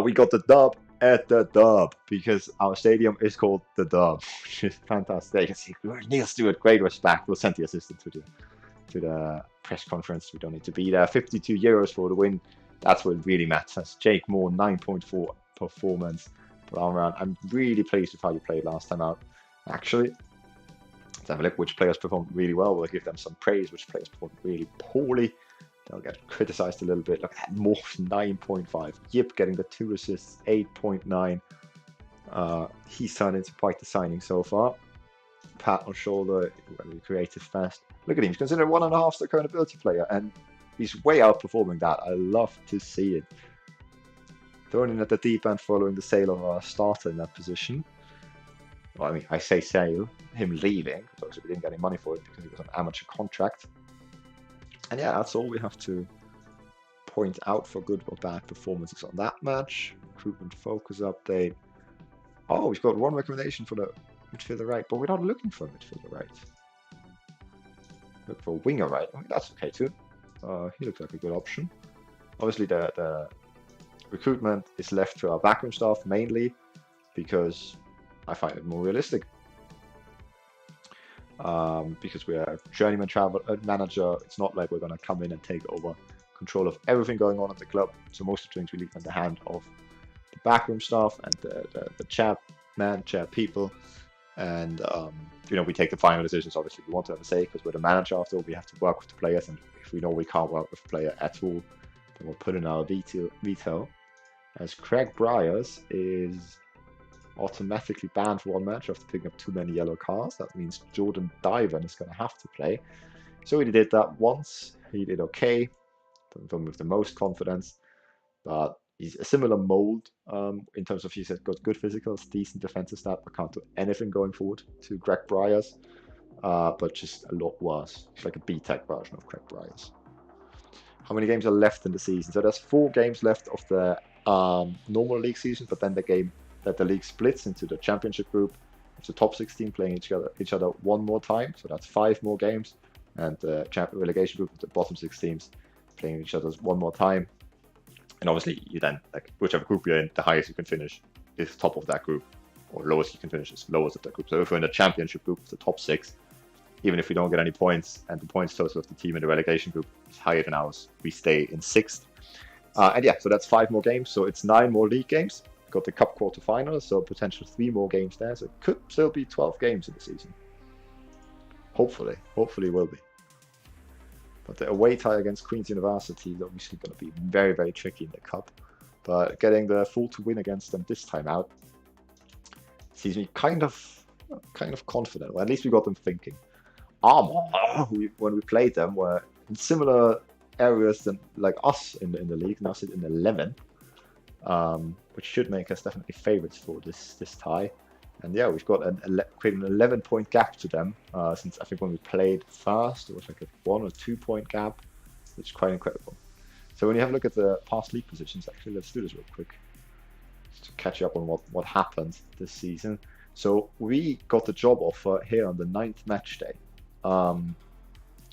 We got the dub at the Dub because our stadium is called the Dub, which is fantastic. You can see Neil Stewart, great respect. We'll send the assistant to the press conference. We don't need to be there. 52 euros for the win. That's what really matters. Jake Moore, 9.4 performance per arm round. I'm really pleased with how you played last time out. Actually, let's have a look which players performed really well. We'll give them some praise. Which players performed really poorly. They'll get criticized a little bit. Look at that, Moore 9.5. Yip getting the 2 assists, 8.9. He's turned into quite the signing so far. Pat on shoulder, really creative, fast. Look at him, he's considered 1.5 star current ability player, and he's way outperforming that. I love to see it. Thrown in at the deep end following the sale of our starter in that position. Well, I mean, I say sale, him leaving, because obviously we didn't get any money for it because it was an amateur contract. And yeah, that's all we have to point out for good or bad performances on that match. Recruitment focus update. Oh, we've got one recommendation for the midfielder right, but we're not looking for a midfielder right. Look for a winger right. I mean, that's okay too. He looks like a good option. Obviously, the recruitment is left to our backroom staff mainly because I find it more realistic. Because we are a journeyman manager, it's not like we're going to come in and take over control of everything going on at the club. So most of the things we leave in the hand of the backroom staff and the chair people. And, we take the final decisions. Obviously, we want to have a say because we're the manager after all. We have to work with the players. And if we know we can't work with a player at all, then we'll put in our veto. As Craig Briers is automatically banned for one match after picking up too many yellow cards. That means Jordan Diven is going to have to play. So he did that once. He did okay. Don't with the most confidence. But he's a similar mold in terms of he's got good physicals, decent defensive stat, but can't do anything going forward to Greg Briers. But just a lot worse. It's like a B-Tech version of Greg Briers. How many games are left in the season? So there's 4 games left of the normal league season, but then the game that the league splits into the championship group of the top 16 playing each other one more time. So that's 5 more games. And the relegation group of the bottom 6 teams playing each other one more time. And obviously, you then, like, whichever group you're in, the highest you can finish is top of that group, or lowest you can finish is lowest of that group. So if we're in the championship group, the top 6, even if we don't get any points, and the points total of the team in the relegation group is higher than ours, we stay in 6th. And yeah, so that's 5 more games. So it's 9 more league games. Got the cup quarterfinals, so potential 3 more games there. So it could still be 12 games in the season. Hopefully it will be. But the away tie against Queen's University is obviously going to be very, very tricky in the cup. But getting the full to win against them this time out sees me kind of confident. Well, at least we got them thinking. Armour, when we played them, were in similar areas than like us in the league. Now sit in 11, which should make us definitely favourites for this tie. And yeah, we've got created an 11-point gap to them since I think when we played first, it was like a 1 or 2 point gap, which is quite incredible. So when you have a look at the past league positions, actually, let's do this real quick just to catch you up on what happened this season. So we got the job offer here on the 9th match day. When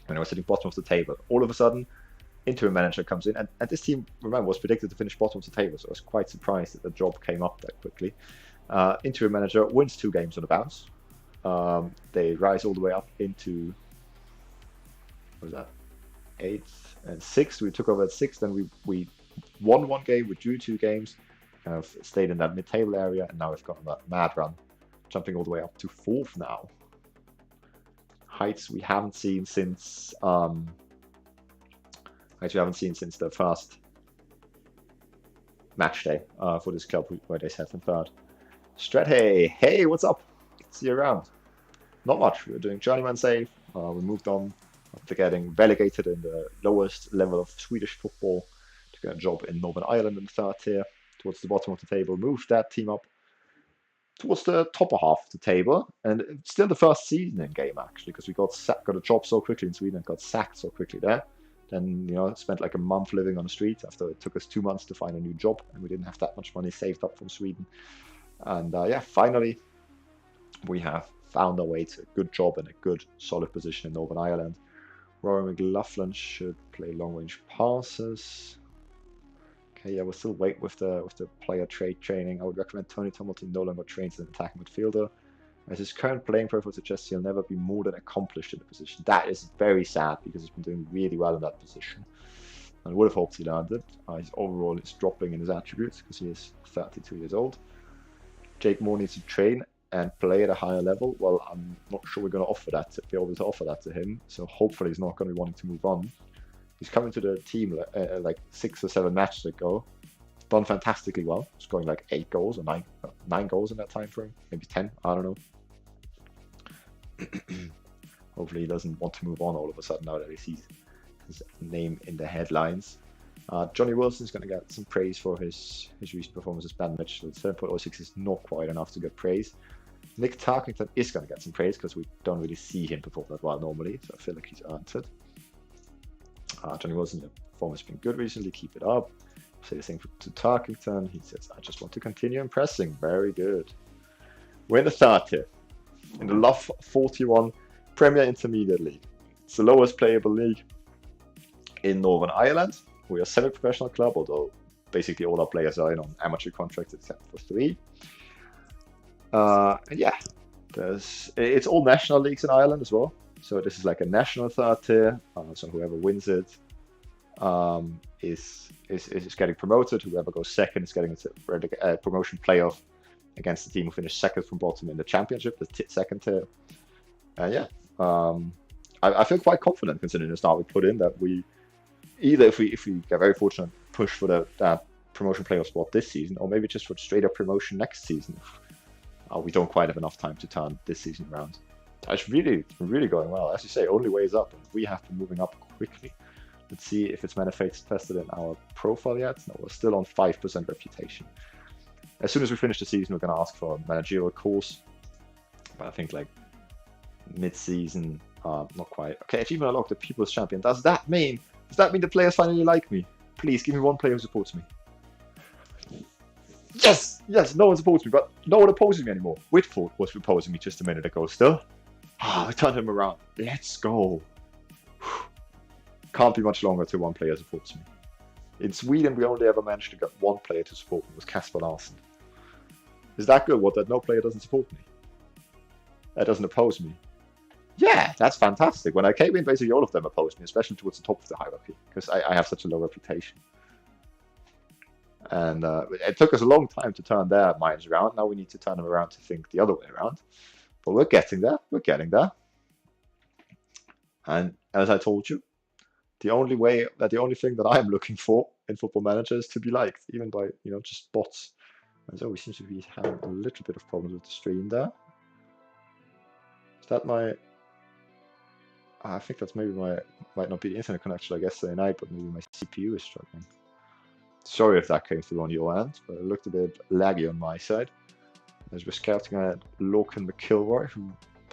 I was sitting bottom of the table, all of a sudden, interim manager comes in, and this team, remember, was predicted to finish bottom of the table, so I was quite surprised that the job came up that quickly. Interim manager wins 2 games on a bounce. They rise all the way up into, what was that, 8th and 6th. We took over at 6th, then we won 1 game, we drew 2 games, kind of stayed in that mid-table area, and now we've got that mad run, jumping all the way up to 4th now. Heights we haven't seen since the first match day for this club where they sat in 3rd. Strethe, hey, what's up? See you around. Not much. We were doing Journeyman save. We moved on after getting relegated in the lowest level of Swedish football to get a job in Northern Ireland in 3rd tier, towards the bottom of the table. Moved that team up towards the top half of the table, and it's still the first season in game actually, because we got a job so quickly in Sweden and got sacked so quickly there. Then spent like a month living on the street after it took us 2 months to find a new job, and we didn't have that much money saved up from Sweden. And yeah, finally we have found our way to a good job and a good solid position in Northern Ireland. Rory McLaughlin should play long range passes. Okay, yeah, we'll still wait with the player training. I would recommend Tony Tomilton no longer trains as an attacking midfielder, as his current playing profile suggests he'll never be more than accomplished in the position. That is very sad, because he's been doing really well in that position. I would have hoped he learned it. His overall is dropping in his attributes because he is 32 years old. Jake Moore needs to train and play at a higher level. Well, I'm not sure we're going to be able to offer that to him. So hopefully he's not going to be wanting to move on. He's coming to the team like 6 or 7 matches ago. Done fantastically well, scoring like 8 goals or 9 goals in that time frame, maybe 10. I don't know. Hopefully he doesn't want to move on all of a sudden now that he sees his name in the headlines. Johnny Wilson's going to get some praise for his recent performance as Ben Mitchell. 7.06 is not quite enough to get praise. Nick Tarkington is going to get some praise because we don't really see him perform that well normally, so I feel like he's earned it. Johnny Wilson, the performance has been good recently, keep it up. Say the same to Tarkington. He says, I just want to continue impressing. Very good. We're in the third tier, in the LOF 41 Premier Intermediate League. It's the lowest playable league in Northern Ireland. We are a semi-professional club, although basically all our players are in on amateur contracts except for 3. And yeah, it's all national leagues in Ireland as well. So this is like a national third tier. So whoever wins it is getting promoted. Whoever goes second is getting a promotion playoff against the team who finished second from bottom in the championship, the second tier. And yeah, I feel quite confident considering the start we put in that we either if we get very fortunate push for that promotion playoff spot this season, or maybe just for straight up promotion next season. We don't quite have enough time to turn this season around. It's really going well. As you say, only way is up, and we have to be moving up quickly. Let's see if it's manifested in our profile yet. No, we're still on 5% reputation. As soon as we finish the season, we're going to ask for a managerial course. But I think like mid-season, not quite. Okay, achievement unlocked, the People's Champion. Does that mean the players finally like me? Please give me one player who supports me. Yes, no one supports me, but no one opposes me anymore. Whitford was opposing me just a minute ago still. I turned him around. Let's go. Can't be much longer till one player supports me. In Sweden, we only ever managed to get one player to support me. It was Casper Larsen. Is that good? What, that no player doesn't support me? That doesn't oppose me? Yeah, that's fantastic. When I came in, basically all of them opposed me, especially towards the top of the hierarchy, because I have such a low reputation. And it took us a long time to turn their minds around. Now we need to turn them around to think the other way around. But we're getting there. We're getting there. And as I told you, the only thing that I'm looking for in Football Manager is to be liked, even by just bots. And so we seem to be having a little bit of problems with the stream there. Is that my? I think that's maybe might not be the internet connection. I guess night, but maybe my CPU is struggling. Sorry if that came through on your end, but it looked a bit laggy on my side. As we're scouting at Lorcan McIlroy, who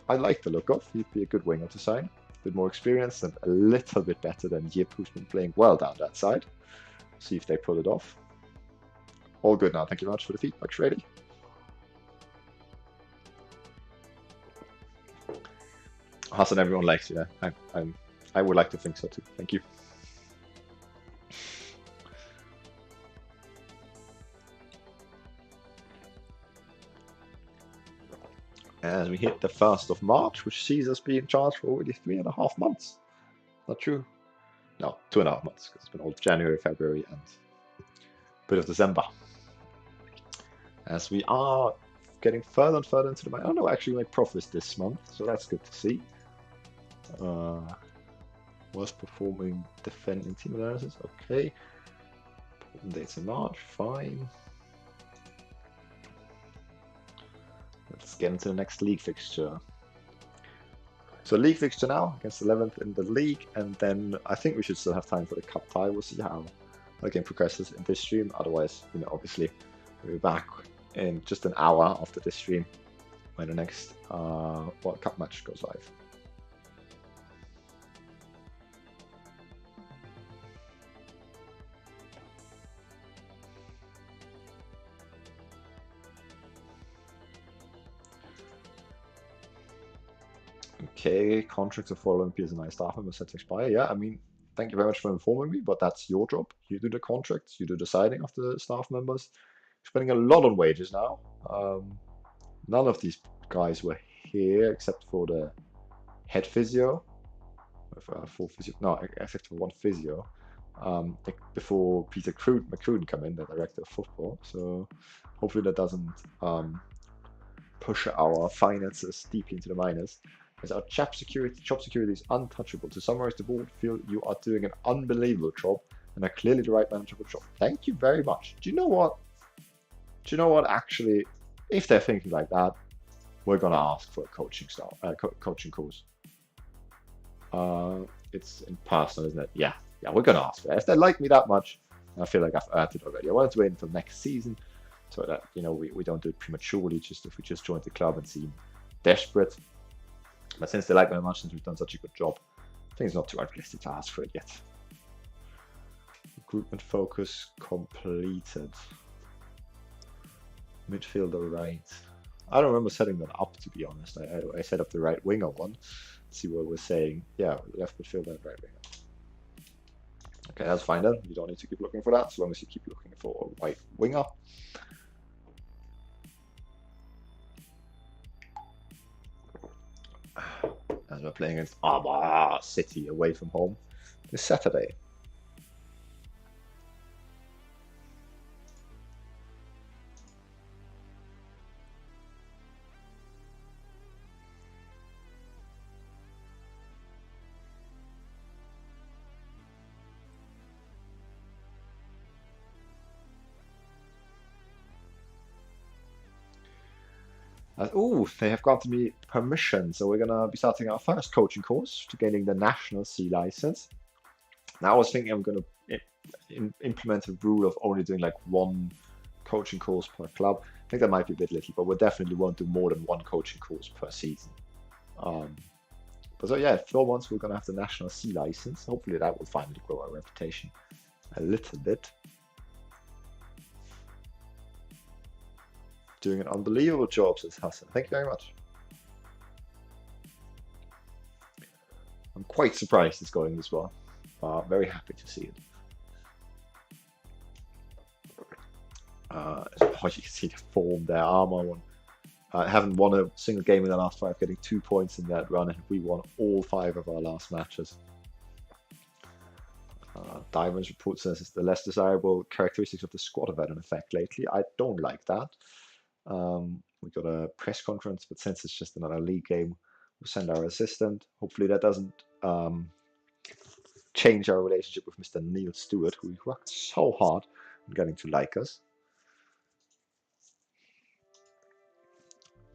I like the look of. He'd be a good winger to sign. A bit more experienced and a little bit better than Yip, who's been playing well down that side. See if they pull it off. All good now. Thank you very much for the feedback, ready. Hassan, everyone likes you. Yeah? I would like to think so too. Thank you. As we hit the 1st of March, which sees us be in charge for already 3.5 months. Not true? No, 2.5 months, because it's been all of January, February, and a bit of December. As we are getting further and further into the month. Oh no, actually we made profits this month, so that's good to see. Was performing defending team analysis, okay. Dates in March, fine. Let's get into the next league fixture. So league fixture now, against 11th in the league, and then I think we should still have time for the cup tie. We'll see how the game progresses in this stream. Otherwise, obviously we'll be back in just an hour after this stream when the next World Cup match goes live. Okay, contracts of following P.S.N.I staff members set to expire. Yeah, I mean, thank you very much for informing me, but that's your job. You do the contracts, you do the signing of the staff members. You're spending a lot on wages now. None of these guys were here except for the head physio. Full physio, no, except for one physio. Before Peter McCruden come in, the director of football. So hopefully that doesn't push our finances deeply into the minus. As our job security is untouchable. To summarize, the board feel you are doing an unbelievable job and are clearly the right manager for the job. Thank you very much. Do you know what? Actually, if they're thinking like that, we're gonna ask for a coaching course. It's in person, isn't it? Yeah, we're gonna ask for it. If they like me that much, I feel like I've earned it already. I wanted to wait until next season so that we don't do it prematurely. Just if we just joined the club and seem desperate. But since they like me much, since we've done such a good job, I think it's not too unrealistic to ask for it yet. Recruitment focus completed. Midfielder right. I don't remember setting that up, to be honest. I set up the right winger one. Let's see what we're saying. Yeah, left midfielder and right winger. Okay, that's fine then. You don't need to keep looking for that, as long as you keep looking for a right winger. As we're playing against City away from home this Saturday. Oh, they have granted me permission, so we're gonna be starting our first coaching course to gaining the national C license. Now I was thinking I'm gonna implement a rule of only doing like one coaching course per club. I think that might be a bit little, but we definitely won't do more than one coaching course per season. But so yeah, 4 months we're gonna have the national C license. Hopefully that will finally grow our reputation a little bit. Doing an unbelievable job, says Hassan. Thank you very much. I'm quite surprised it's going this well. Very happy to see it. You can see the form there. Armour one. Haven't won a single game in the last 5, getting 2 points in that run, and we won all 5 of our last matches. Diamonds report says it's the less desirable characteristics of the squad have had an effect lately. I don't like that. We got a press conference, but since it's just another league game, we'll send our assistant. Hopefully that doesn't change our relationship with Mr. Neil Stewart, who worked so hard on getting to like us.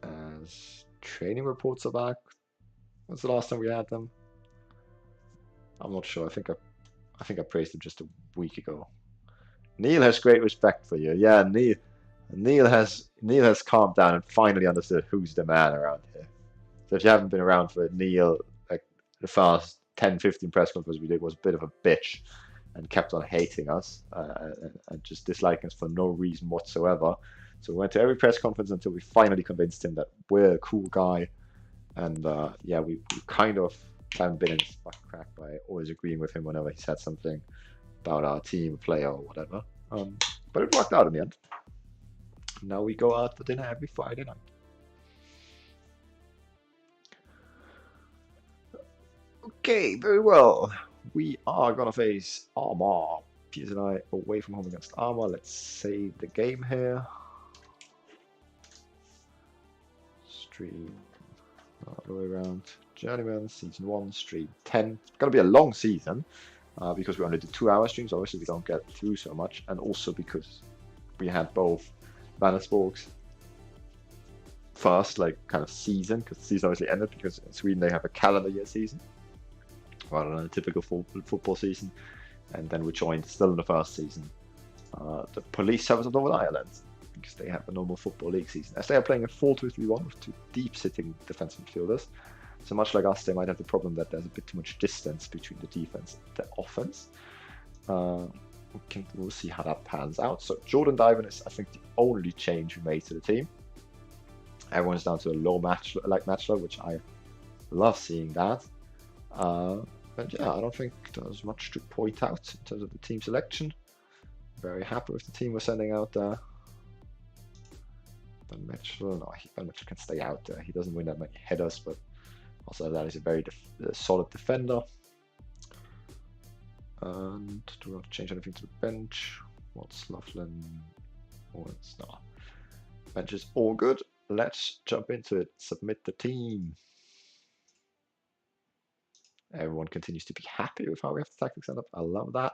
As training reports are back. When's the last time we had them? I'm not sure. I think I praised him just a week ago. Neil has great respect for you. Yeah, Neil has calmed down and finally understood who's the man around here. So if you haven't been around for Neil, like the first 10-15 press conferences we did was a bit of a bitch and kept on hating us and just disliking us for no reason whatsoever. So we went to every press conference until we finally convinced him that we're a cool guy. And yeah, we kind of haven't been in his fucking crack by always agreeing with him whenever he said something about our team, player, or whatever. But it worked out in the end. Now we go out for dinner every Friday night. Okay, very well. We are gonna face Armour. P.S.N.I away from home against Armour. Let's save the game here. Stream all the way around. Journeyman season 1, stream 10. It's gonna be a long season because we only do 2-hour streams. Obviously, we don't get through so much, and also because we had both Vannesborg's first like kind of season, because the season obviously ended because in Sweden they have a calendar year season rather than a typical football season, and then we joined still in the first season the police service of Northern Ireland because they have a normal football league season, as they are playing a 4-2-3-1 with 2 deep-sitting defensive midfielders. So much like us, they might have the problem that there's a bit too much distance between the defense and the offense. We'll see how that pans out. So Jordan Diven is, I think, the only change we made to the team. Everyone's down to a low match load, which I love seeing that. But yeah, I don't think there's much to point out in terms of the team selection. Very happy with the team we're sending out there. Ben Mitchell, no, Ben Mitchell can stay out there. He doesn't win that many headers, but also that is a very solid defender. And do we want to change anything to the bench? What's Laughlin? What's not? Bench is all good. Let's jump into it. Submit the team. Everyone continues to be happy with how we have the tactics set up. I love that.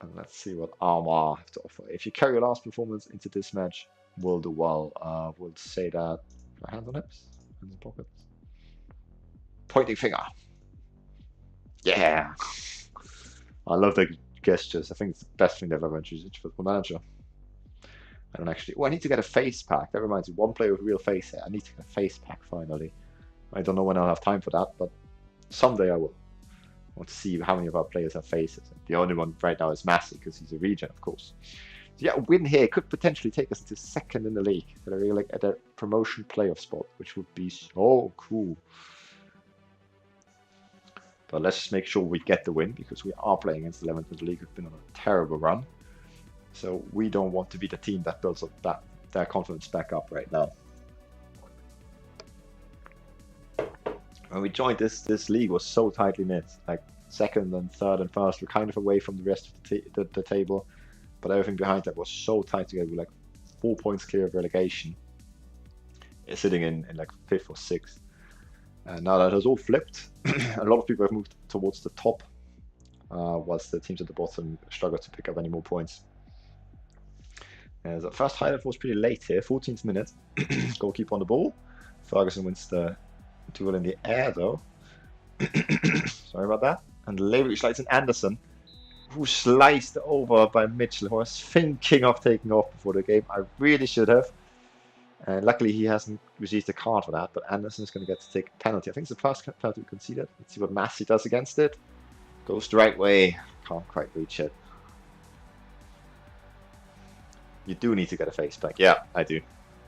And let's see what Armour have to offer. If you carry your last performance into this match, we'll do well. We'll say that. Hands on hips, hands in pockets. Pointing finger. Yeah. I love the gestures. I think it's the best thing they've ever introduced into Football Manager. I don't actually. Oh, I need to get a face pack. That reminds me. One player with real face hair. I need to get a face pack finally. I don't know when I'll have time for that, but someday I will. I want to see how many of our players have faces. The only one right now is Massey because he's a regen, of course. yeah, a win here could potentially take us to second in the league, at a promotion playoff spot, which would be so cool. But let's just make sure we get the win, because we are playing against 11th in the league. We've been on a terrible run, so we don't want to be the team that builds up their confidence back up right now. When we joined this league was so tightly knit. Like second and third and first were kind of away from the rest of the table, but everything behind that was so tight together. We're like 4 points clear of relegation. It's sitting in like 5th or 6th. And now that has all flipped. A lot of people have moved towards the top, whilst the teams at the bottom struggle to pick up any more points. The first highlight was pretty late here, 14th minute. Goalkeeper on the ball. Ferguson wins the duel in the air though. Sorry about that. And Leverich slides in Anderson, who sliced over by Mitchell, who was thinking of taking off before the game. I really should have. And luckily he hasn't received a card for that, but Anderson is going to get to take a penalty. I think it's the first penalty we conceded. Let's see what Massey does against it. Goes the right way. Can't quite reach it. You do need to get a face back. Yeah, I do.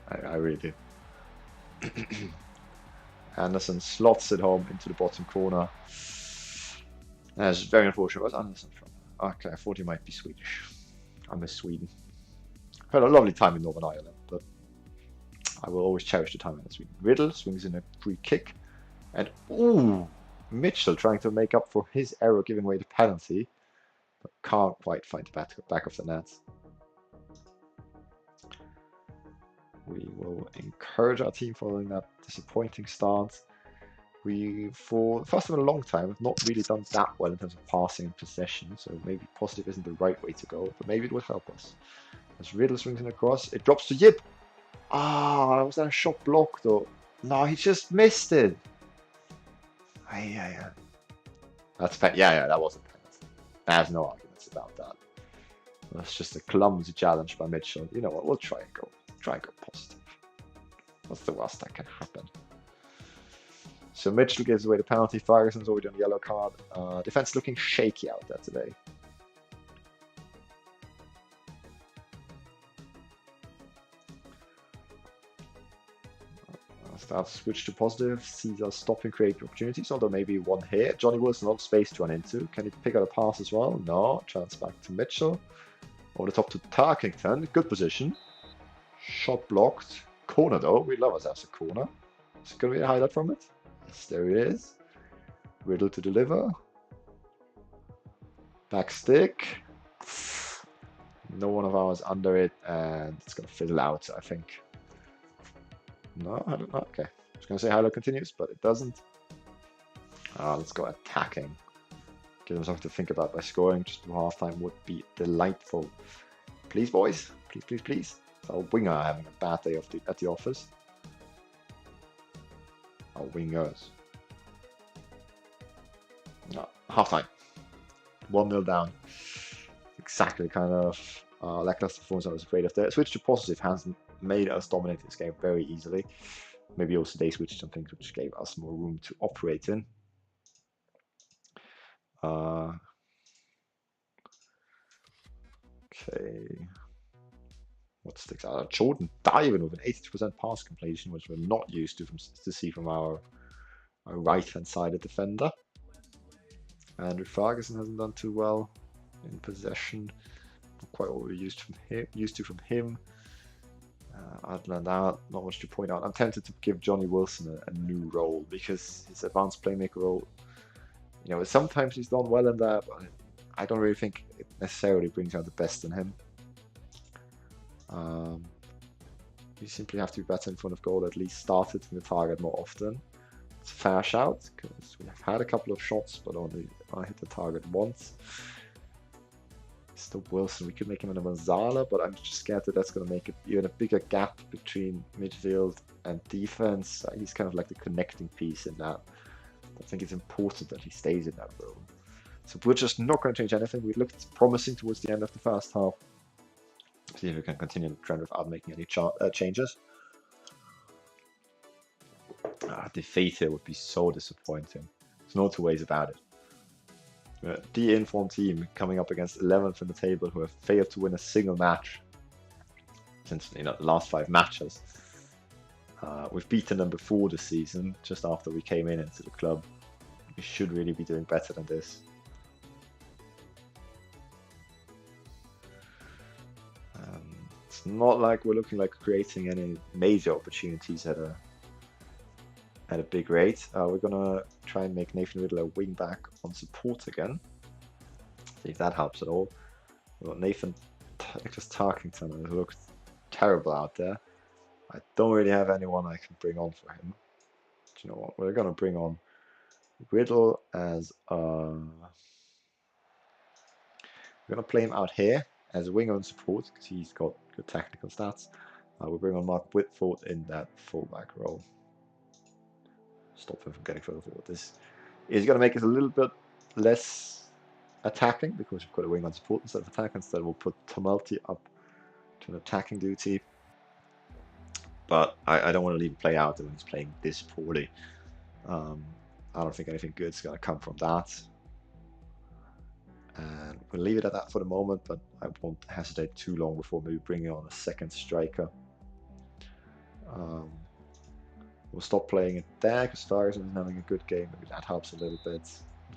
I really do. Anderson slots it home into the bottom corner. That's very unfortunate. Where's Anderson from? Okay, I thought he might be Swedish. I miss Sweden. Had a lovely time in Northern Ireland, but I will always cherish the time in Sweden. Riddle swings in a free kick. And ooh, Mitchell trying to make up for his error, giving away the penalty, but can't quite find the back of the net. We will encourage our team following that disappointing start. We, for the first time in a long time, have not really done that well in terms of passing and possession, so maybe positive isn't the right way to go, but maybe it will help us. As Riddle swings in across, it drops to Yip. Ah, was that a shot block though? No, he just missed it. Yeah. That's yeah, that was a penalty. There's no arguments about that. That's just a clumsy challenge by Mitchell. You know what? We'll try and go positive. What's the worst that can happen? So Mitchell gives away the penalty. Ferguson's already on the yellow card. Defense looking shaky out there today. Start to switch to positive. Sees us stopping creating opportunities, although maybe one here. Johnny Wilson, a lot of space to run into. Can he pick out a pass as well? No. Chance back to Mitchell. Over the top to Tarkington. Good position. Shot blocked. Corner though. We love ourselves a corner. Is it going to be a highlight from it? Yes, there it is. Riddle to deliver. Back stick. No one of ours under it, and it's going to fizzle out, I think. No, I don't know. Okay. I was going to say highlight continues, but it doesn't. Let's go attacking. Give them something to think about by scoring just before halftime would be delightful. Please, boys. Please, please, please. It's our winger having a bad day at the office. Our wingers. No, halftime. 1-0 down. Exactly kind of lackluster performance I was afraid of. The switch to positive hasn't made us dominate this game very easily. Maybe also they switched some things which gave us more room to operate in. Okay. What sticks out? Jordan diving with an 82% pass completion, which we're not used to see from our right-hand sided defender. Andrew Ferguson hasn't done too well in possession. Not quite what we're used to from him. Other than that, not much to point out. I'm tempted to give Johnny Wilson a new role because his advanced playmaker role, you know, sometimes he's done well in that, but I don't really think it necessarily brings out the best in him. You simply have to be better in front of goal, at least start hitting the target more often. It's a fair shout because we have had a couple of shots, but only hit the target once. Still Wilson, we could make him in a Manzala, but I'm just scared that that's going to make it even a bigger gap between midfield and defense. He's kind of like the connecting piece in that. I think it's important that he stays in that role. So we're just not going to change anything. We looked promising towards the end of the first half. See if we can continue the trend without making any changes. Defeat here would be so disappointing. There's no two ways about it. The informed team coming up against 11th in the table who have failed to win a single match since the last 5 matches. We've beaten them before the season, just after we came into the club. We should really be doing better than this. It's not like we're looking like creating any major opportunities at a big rate. We're gonna try and make Nathan Riddle a wing back on support again. See if that helps at all. We've got Nathan just Tarkington, who looks terrible out there. I don't really have anyone I can bring on for him. Do you know what? We're gonna bring on Riddle as we're gonna play him out here as a winger and support because he's got good technical stats. We'll bring on Mark Whitford in that fullback role. Stop him from getting further forward. This is going to make us a little bit less attacking because we've got a wing on support instead of attack. Instead, we'll put Tumulty up to an attacking duty. But I don't want to leave him play out when he's playing this poorly. I don't think anything good is going to come from that. And we'll leave it at that for the moment, but I won't hesitate too long before maybe bringing on a second striker. We'll stop playing it there because Ferguson is having a good game. Maybe that helps a little bit.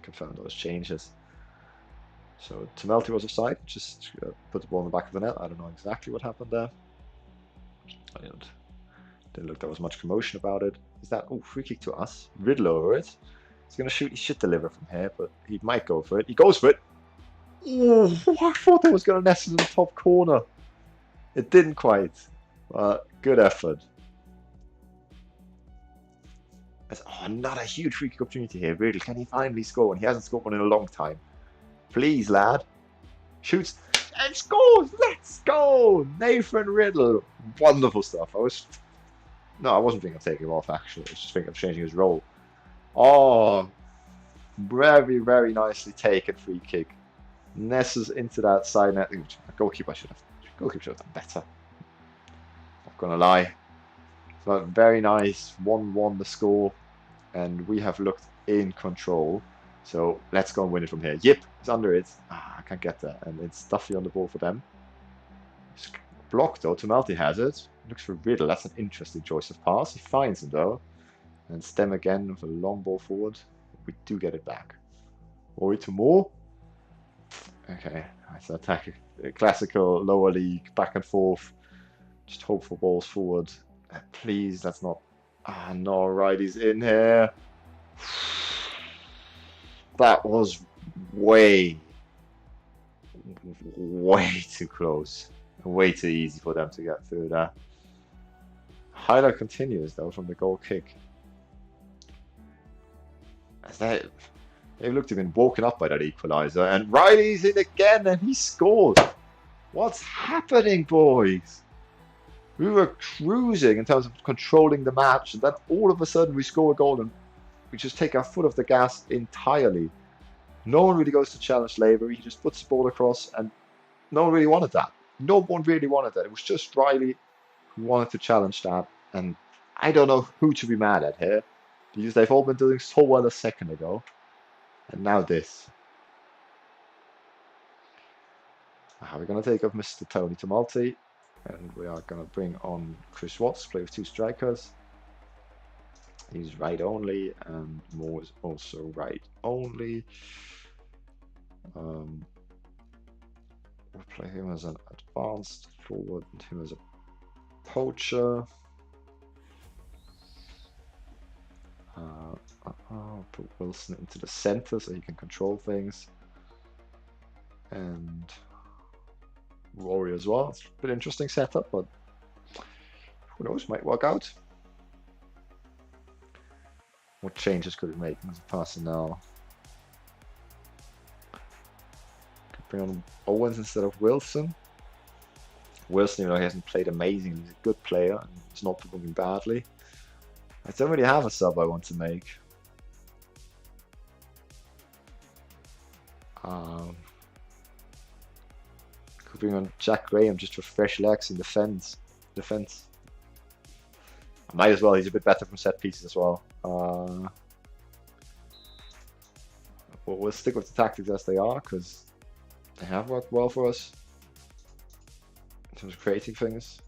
Confirm those changes. So Tumulty was offside, just put the ball in the back of the net. I don't know exactly what happened there. Didn't look there was much commotion about it. Is that free kick to us? Riddle over it. He's gonna shoot. He should deliver from here, but he might go for it. He goes for it. Oh, I thought that was gonna nest in the top corner. It didn't quite. But good effort. Not a huge free kick opportunity here. Riddle, can he finally score? And he hasn't scored one in a long time. Please, lad. Shoots and scores. Let's go, Nathan Riddle. Wonderful stuff. I wasn't thinking of taking him off. Actually, I was just thinking of changing his role. Oh, very, very nicely taken free kick. Nesses into that side net. Goalkeeper should have done better. Not gonna lie. So very nice. 1-1 the score, and we have looked in control. So let's go and win it from here. Yip is under it. I can't get there, and it's Duffy on the ball for them. It's blocked though. Tumulty has it. Looks for Riddle. That's an interesting choice of pass. He finds him though, and Stem again with a long ball forward. We do get it back. Ori to more. Okay, that's attack. Classical lower league back and forth. Just hope for balls forward. Please, that's not. No, Riley's in here. That was way too close. Way too easy for them to get through that. Highlight continues though from the goal kick. They looked to have been woken up by that equaliser, and Riley's in again, and he scored. What's happening, boys? We were cruising in terms of controlling the match, and then all of a sudden we score a goal and we just take our foot off the gas entirely. No one really goes to challenge Lavery. He just puts the ball across, and no one really wanted that. No one really wanted that. It was just Riley who wanted to challenge that, and I don't know who to be mad at here, because they've all been doing so well a second ago, and now this. We're going to take off Mr. Tony Tumulty. And we are going to bring on Chris Watts, play with 2 strikers. He's right only, and Moore is also right only. We'll play him as an advanced forward and him as a poacher. Put Wilson into the center so he can control things. And Rory as well. It's a bit interesting setup, but who knows, might work out. What changes could we make in the personnel? Could bring on Owens instead of Wilson. Wilson, even though he hasn't played amazing, he's a good player and he's not performing badly. I don't really have a sub I want to make. Could bring on Jack Graham just for fresh legs in defense. I might as well. He's a bit better from set pieces as well. we'll stick with the tactics as they are, because they have worked well for us in terms of creating things.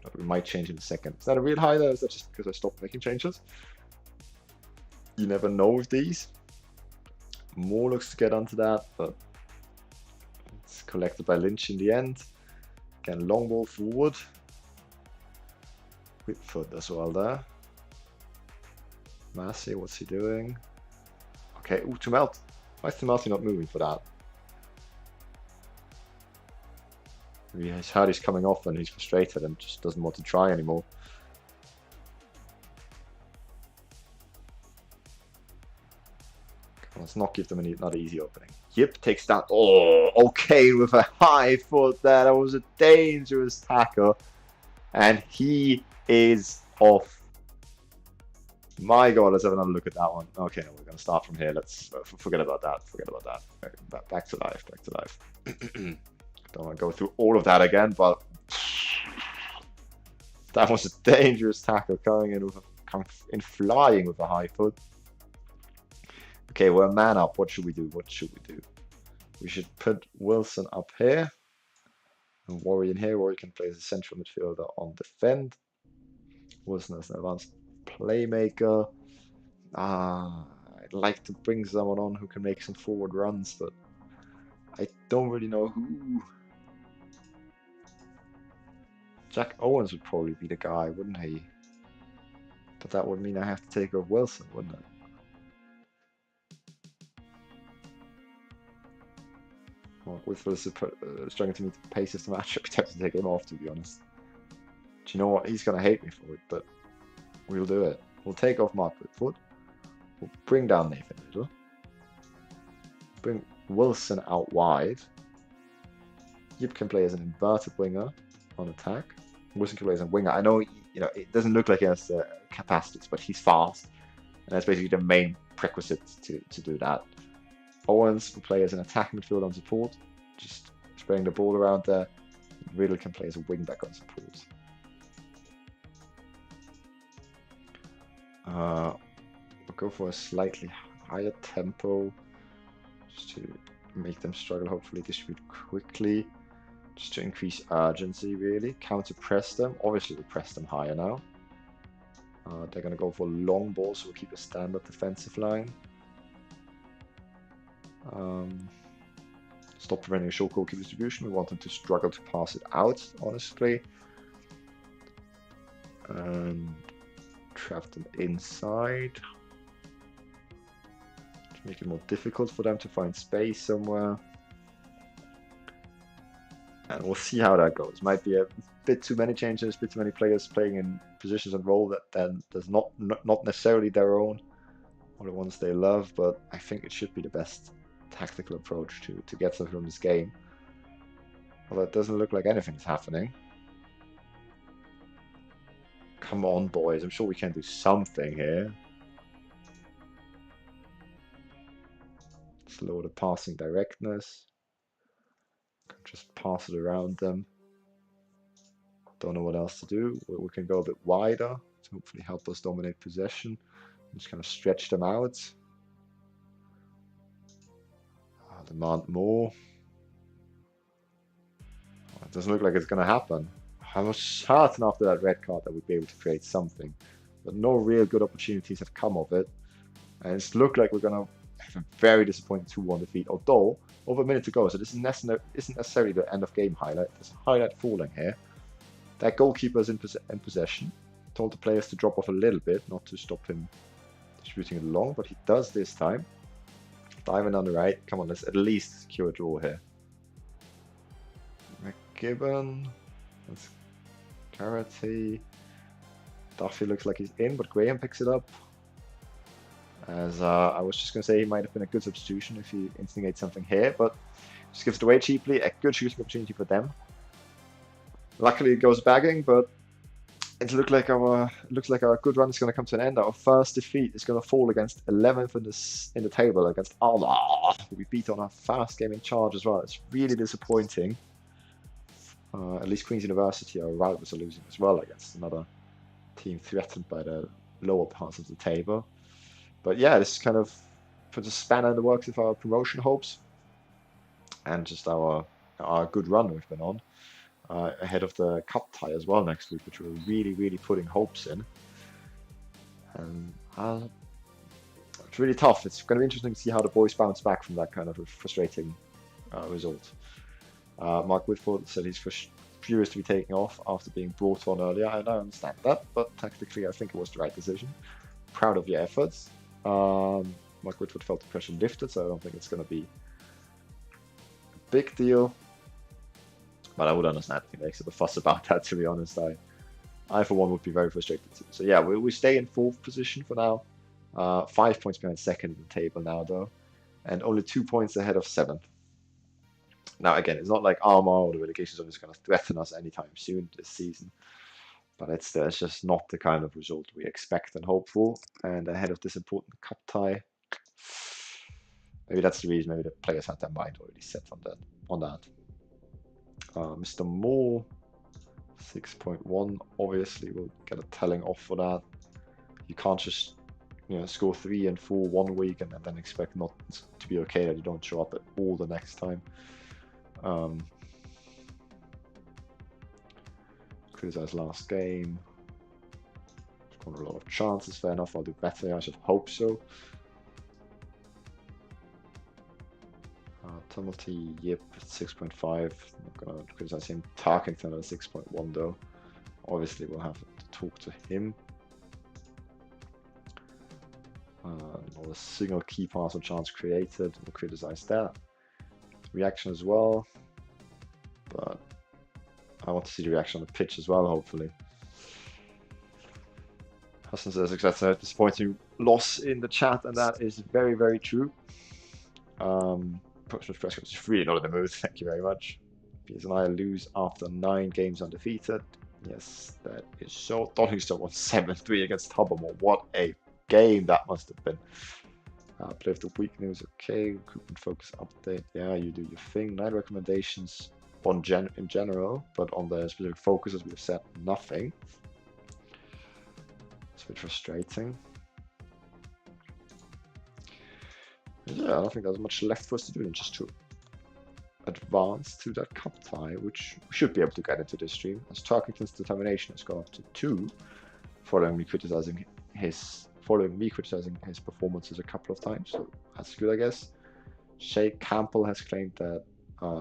But we might change in a second. Is that a real high there? Is that just because I stopped making changes? You never know with these. More looks to get onto that, but it's collected by Lynch in the end. Again, long ball forward. Whitfoot as well there. Massey, what's he doing? Okay, ooh, Tumelt. Why is Tumelt not moving for that? He's heard he's coming off and he's frustrated and just doesn't want to try anymore. Let's not give them another easy opening. Yip takes that. Oh, okay, with a high foot there. That was a dangerous tackle. And he is off. My God, let's have another look at that one. Okay, no, we're going to start from here. Let's forget about that. Forget about that. Back to life. Back to life. Don't want to go through all of that again, but that was a dangerous tackle coming in flying with a high foot. Okay, we're a man up. What should we do? What should we do? We should put Wilson up here and Worry in here. Worry can play as a central midfielder on defend. Wilson as an advanced playmaker. I'd like to bring someone on who can make some forward runs, but I don't really know who. Jack Owens would probably be the guy, wouldn't he? But that would mean I have to take off Wilson, wouldn't it? Well, with struggling to meet the pace of the match, I'd be tempted to take him off, to be honest. Do you know what? He's going to hate me for it, but we'll do it. We'll take off Mark Whitfoot. We'll bring down Nathan Little. Bring Wilson out wide. Yip can play as an inverted winger on attack. Wilson can play as a winger. I know, it doesn't look like he has the capacities, but he's fast. And that's basically the main prerequisite to do that. Owens will play as an attacking midfielder on support, just spraying the ball around there. Riddle can play as a wing back on support. We'll go for a slightly higher tempo, just to make them struggle, hopefully distribute quickly, just to increase urgency really. Counter press them, obviously we press them higher now. They're going to go for long balls, so we'll keep a standard defensive line. Stop preventing a short goalkeeper distribution. We want them to struggle to pass it out, honestly. And trap them inside. To make it more difficult for them to find space somewhere. And we'll see how that goes. Might be a bit too many changes, a bit too many players playing in positions and role that then there's not necessarily their own or the ones they love, but I think it should be the best tactical approach to get something from this game. Although it doesn't look like anything's happening. Come on, boys. I'm sure we can do something here. Slow the passing directness. Just pass it around them. Don't know what else to do. We can go a bit wider to hopefully help us dominate possession. Just kind of stretch them out. Demand more. It doesn't look like it's going to happen. I was certain after that red card that we'd be able to create something, but no real good opportunities have come of it. And it's looked like we're going to have a very disappointing 2-1 defeat, although over a minute to go, so this isn't necessarily the end of game highlight. There's a highlight falling here. That goalkeeper's in possession. Told the players to drop off a little bit, not to stop him distributing it along, but he does this time. Diamond on the right. Come on, let's at least secure a draw here. McGibbon. That's Carity. Duffy looks like he's in, but Graham picks it up. As I was just going to say, he might have been a good substitution if he instigates something here, but just gives it away cheaply. A good shooting opportunity for them. Luckily, it goes bagging, but it looks like our good run is going to come to an end. Our first defeat is going to fall against 11th in the table against Arla. We beat on our first game in charge as well. It's really disappointing. At least Queen's University, our rivals, are losing as well against another team threatened by the lower parts of the table. But yeah, this is kind of puts a spanner in the works of our promotion hopes and just our good run we've been on ahead of the cup tie as well next week, which we're really putting hopes in. And it's really tough. It's going to be interesting to see how the boys bounce back from that kind of a frustrating result. Mark Whitford said he's furious to be taken off after being brought on earlier. I don't understand that, but tactically I think it was the right decision. Proud of your efforts. Mark Whitford felt the pressure lifted, so I don't think it's going to be a big deal. But I would understand if he makes a fuss about that, to be honest. I for one would be very frustrated too. So yeah, we stay in 4th position for now. 5 points behind 2nd in the table now though. And only 2 points ahead of 7th. Now again, it's not like Armour or the relegation zone is going to threaten us anytime soon this season. But it's just not the kind of result we expect and hope for. And ahead of this important cup tie, maybe that's the reason. Maybe the players had their mind already set on that. Mr. Moore, 6.1. Obviously, we'll get a telling off for that. You can't just score 3 and 4 one week and then expect not to be okay that you don't show up at all the next time. Criticize last game. Scored a lot of chances. Fair enough. I'll do better. I should hope so. Tumulty, yep, 6.5. Not gonna criticize him. Tarkington at 6.1 though. Obviously, we'll have to talk to him. Not a single key pass or chance created. We'll criticize that. Reaction as well. But I want to see the reaction on the pitch as well, hopefully. Hassan says, that's a disappointing loss in the chat, and that is very true. Post-match press conference is really not in the mood. Thank you very much. P.S.N.I lose after 9 games undefeated. Yes, that is so. Donington won 7-3 against Tubbermore. What a game that must have been. Play of the week news. Okay, recruitment focus update. Yeah, you do your thing. 9 recommendations in general, but on the specific focuses we've said nothing. It's a bit frustrating. Yeah, I don't think there's much left for us to do than just to advance to that cup tie, which we should be able to get into this stream, as Tarkington's determination has gone up to 2, following me criticizing his performances a couple of times, so that's good, I guess. Shay Campbell has claimed that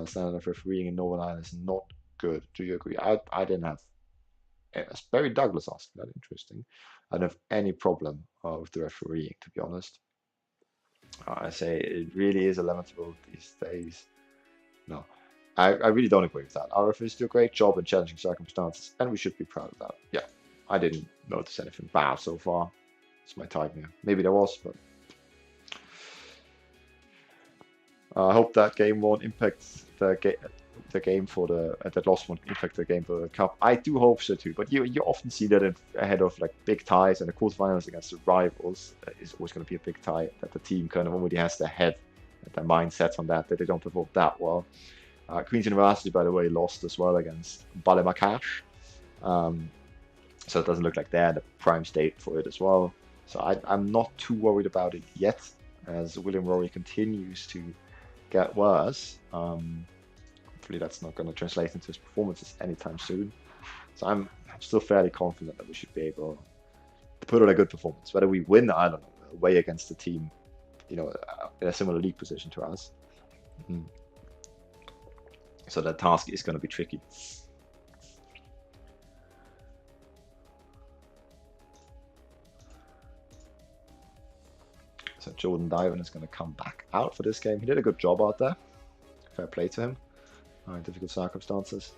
standard of refereeing in Northern Ireland is not good. Do you agree? I didn't have. Barry Douglas asked that. Interesting. I don't have any problem with the refereeing, to be honest. I say it really is a lamentable these days. No, I really don't agree with that. Our referees do a great job in challenging circumstances, and we should be proud of that. Yeah, I didn't notice anything bad so far. It's my time here. Maybe there was, but I hope that game won't impact the game for that loss won't impact the game for the cup. I do hope so too, but you often see that ahead of like big ties, and the quarterfinals against the rivals is always going to be a big tie, that the team kind of already has their mindset on that they don't perform that well. Queen's University, by the way, lost as well against Ballymacash, so it doesn't look like they're in the prime state for it as well. So I'm not too worried about it yet, as William Rory continues to get worse. Hopefully that's not going to translate into his performances anytime soon. So I'm still fairly confident that we should be able to put on a good performance. Whether we win, I don't know, away against a team, in a similar league position to us. So that task is going to be tricky. So Jordan Divan is going to come back out for this game. He did a good job out there. Fair play to him. In difficult circumstances.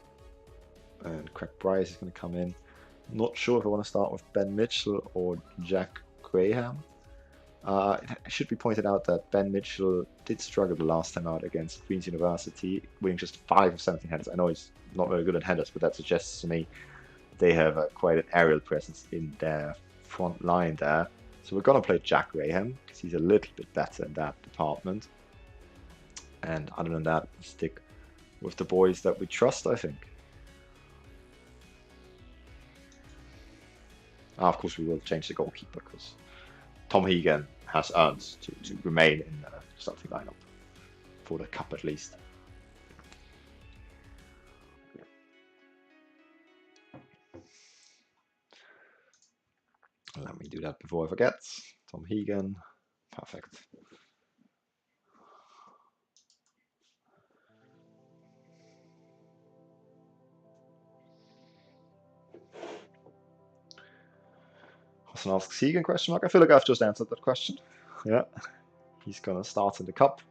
And Craig Bryce is going to come in. Not sure if I want to start with Ben Mitchell or Jack Graham. It should be pointed out that Ben Mitchell did struggle the last time out against Queen's University, winning just 5 of 17 headers. I know he's not very good at headers, but that suggests to me they have quite an aerial presence in their front line there. So we're going to play Jack Graham, because he's a little bit better in that department. And other than that, we'll stick with the boys that we trust, I think. Of course, we will change the goalkeeper, because Tom Hegan has earned to remain in the starting lineup for the cup at least. Let me do that before I forget. Tom Hegan, perfect. Hassan asks Hegan question mark. I feel like I've just answered that question. Yeah, he's gonna start in the cup.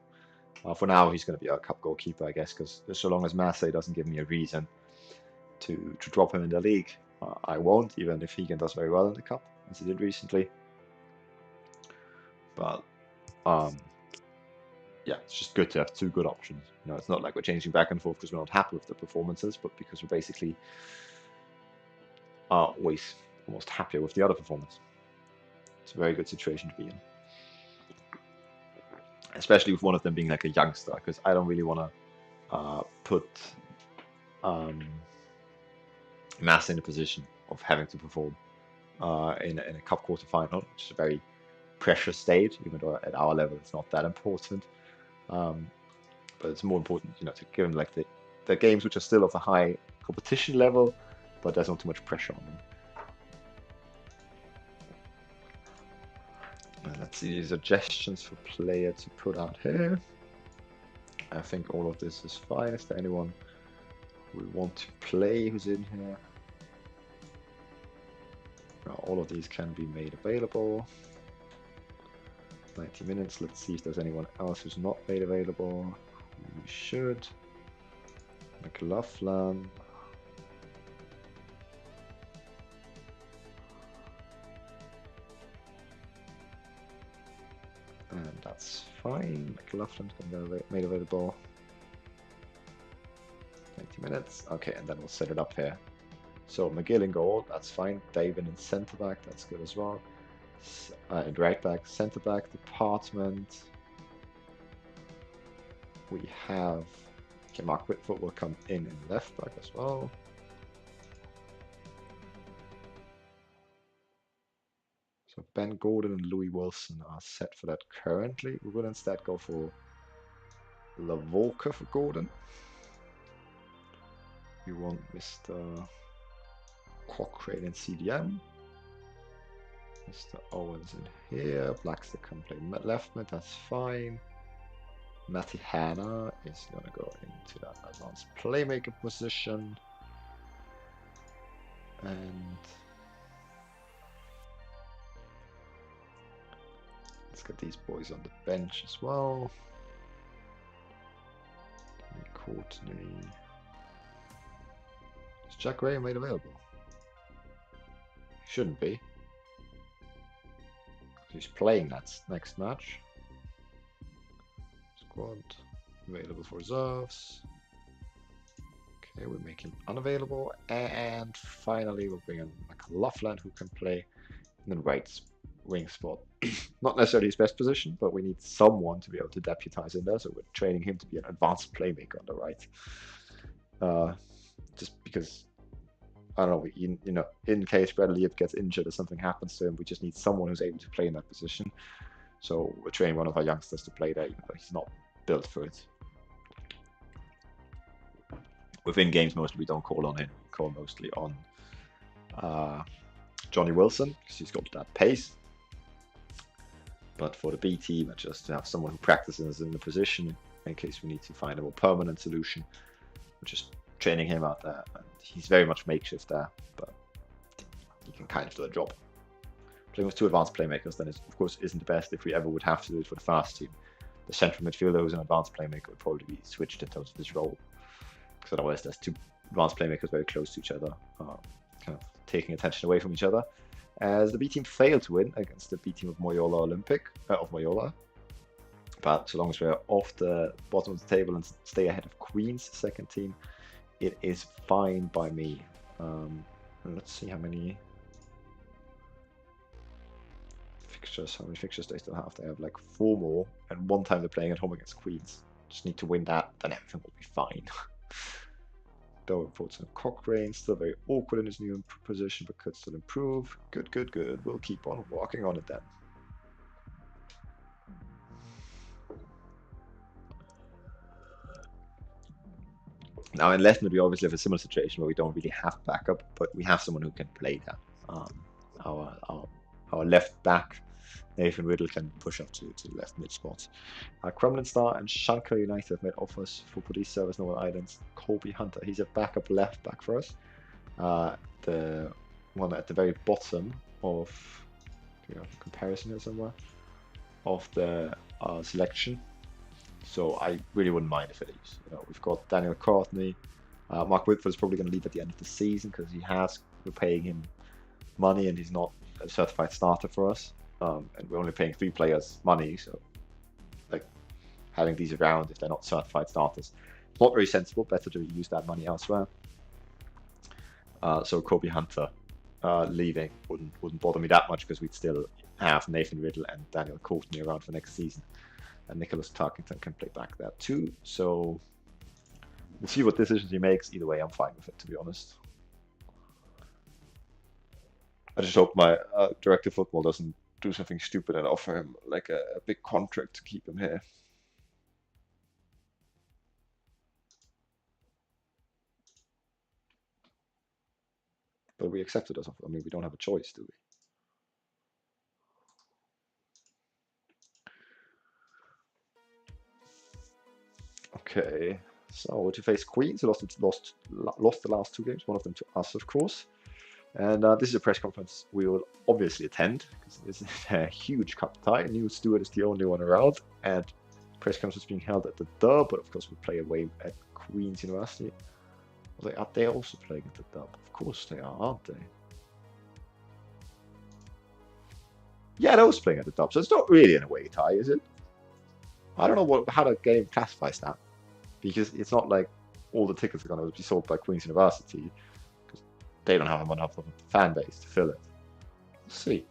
For now, he's gonna be a cup goalkeeper, I guess, because so long as Marseille doesn't give me a reason to drop him in the league, I won't, even if Hegan does very well in the cup, as he did recently. But yeah, it's just good to have two good options. You know, it's not like we're changing back and forth because we're not happy with the performances, but because we're basically always almost happier with the other performance. It's a very good situation to be in, especially with one of them being like a youngster, because I don't really want to put Mass in a position of having to perform in a cup quarterfinal, which is a very precious stage, even though at our level it's not that important. But it's more important, you know, to give them like the games which are still of a high competition level, but there's not too much pressure on them. Let's see the suggestions for player to put out here. I think all of this is fine. Is there anyone we want to play who's in here? No, all of these can be made available. 90 minutes. Let's see if there's anyone else who's not made available. We should. McLaughlin. And that's fine. McLaughlin's going to be made available. 90 minutes. Okay, and then we'll set it up here. So McGill in goal, that's fine. David in centre back, that's good as well. In right back, centre back, department. We have Mark Whitford will come in left back as well. So Ben Gordon and Louis Wilson are set for that currently. We will instead go for Lavolka for Gordon. We want Mr. Cochrane in CDM. Mr. Owens in here. Blackstick can play left mid, that's fine. Matty Hanna is going to go into that advanced playmaker position. And let's get these boys on the bench as well. Courtney. Is Jack Graham made available? Shouldn't be. He's playing that next match. Squad available for reserves. Okay, we make him unavailable, and finally we'll bring in McLaughlin, who can play in the right wing spot. Not necessarily his best position, but we need someone to be able to deputize in there, so we're training him to be an advanced playmaker on the right. Just because, I don't know, you know, in case Bradley gets injured or something happens to him, we just need someone who's able to play in that position. So we're training one of our youngsters to play there, even though he's not built for it. Within games, mostly we don't call on him. We call mostly on Johnny Wilson, because he's got that pace. But for the B team, just to have someone who practices in the position in case we need to find a more permanent solution. We're just training him out there, and he's very much makeshift there, but he can kind of do a job. Playing with two advanced playmakers, then it, of course, isn't the best if we ever would have to do it for the first team. The central midfielder who's an advanced playmaker would probably be switched in terms of this role, because otherwise there's two advanced playmakers very close to each other, kind of taking attention away from each other. As the B team failed to win against the B team of Moyola, but so long as we're off the bottom of the table and stay ahead of Queen's second team, it is fine by me. Let's see how many fixtures they still have. They have like 4 more, and one time they're playing at home against Queens. Just need to win that, then everything will be fine. Though reports on Cochrane, still very awkward in his new position, but could still improve. Good. We'll keep on walking on it then. Now in left mid, we obviously have a similar situation where we don't really have backup, but we have someone who can play that. Our, our our left back, Nathan Riddle, can push up to the left mid spot. Crumlin Star and Shankar United have made offers for police service Northern Islands. Kobe Hunter, he's a backup left back for us. The one at the very bottom of comparison here somewhere of the selection. So I really wouldn't mind if it is. We've got Daniel Courtney. Mark Whitford is probably going to leave at the end of the season because we're paying him money and he's not a certified starter for us. And we're only paying 3 players money, so like having these around if they're not certified starters, not very sensible. Better to use that money elsewhere. So Kobe Hunter leaving wouldn't bother me that much because we'd still have Nathan Riddle and Daniel Courtney around for next season. And Nicholas Tarkington can play back there too. So we'll see what decisions he makes. Either way, I'm fine with it, to be honest. I just hope my director of football doesn't do something stupid and offer him like a big contract to keep him here. But we accepted as offer. I mean, we don't have a choice, do we? Okay, so to face Queens, lost the last 2 games, one of them to us, of course. And this is a press conference we will obviously attend because this is a huge cup tie. Neil Stewart is the only one around, and press conference being held at the Dub, but of course we play away at Queen's University. Are they also playing at the Dub? Of course they are, aren't they? Yeah, they're also playing at the Dub, so it's not really an away tie, is it? I don't know how the game classifies that, because it's not like all the tickets are going to be sold by Queen's University, because they don't have enough of a fan base to fill it. We'll see.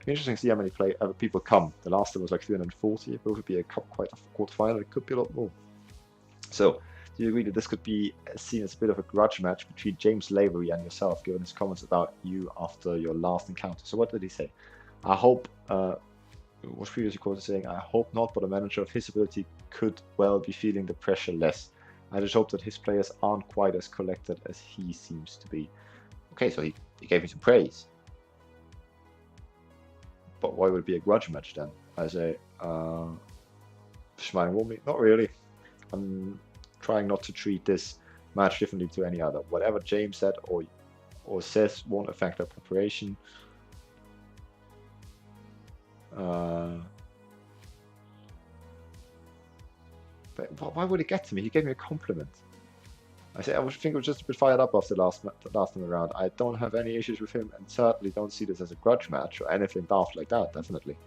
Interesting to see how many people come. The last one was like 340. If it would be a cup quarterfinal, it could be a lot more. So, do you agree that this could be seen as a bit of a grudge match between James Lavery and yourself, given his comments about you after your last encounter? So, what did he say? I hope. Was previously quoted saying, "I hope not, but a manager of his ability could well be feeling the pressure less. I just hope that his players aren't quite as collected as he seems to be." Okay, so he gave me some praise. But why would it be a grudge match then? I say, smiling warmly, not really. I'm trying not to treat this match differently to any other. Whatever James said or says won't affect our preparation. But why would it get to me? He gave me a compliment. I think I was just a bit fired up after the last time around. I don't have any issues with him, and certainly don't see this as a grudge match or anything daft like that. Definitely.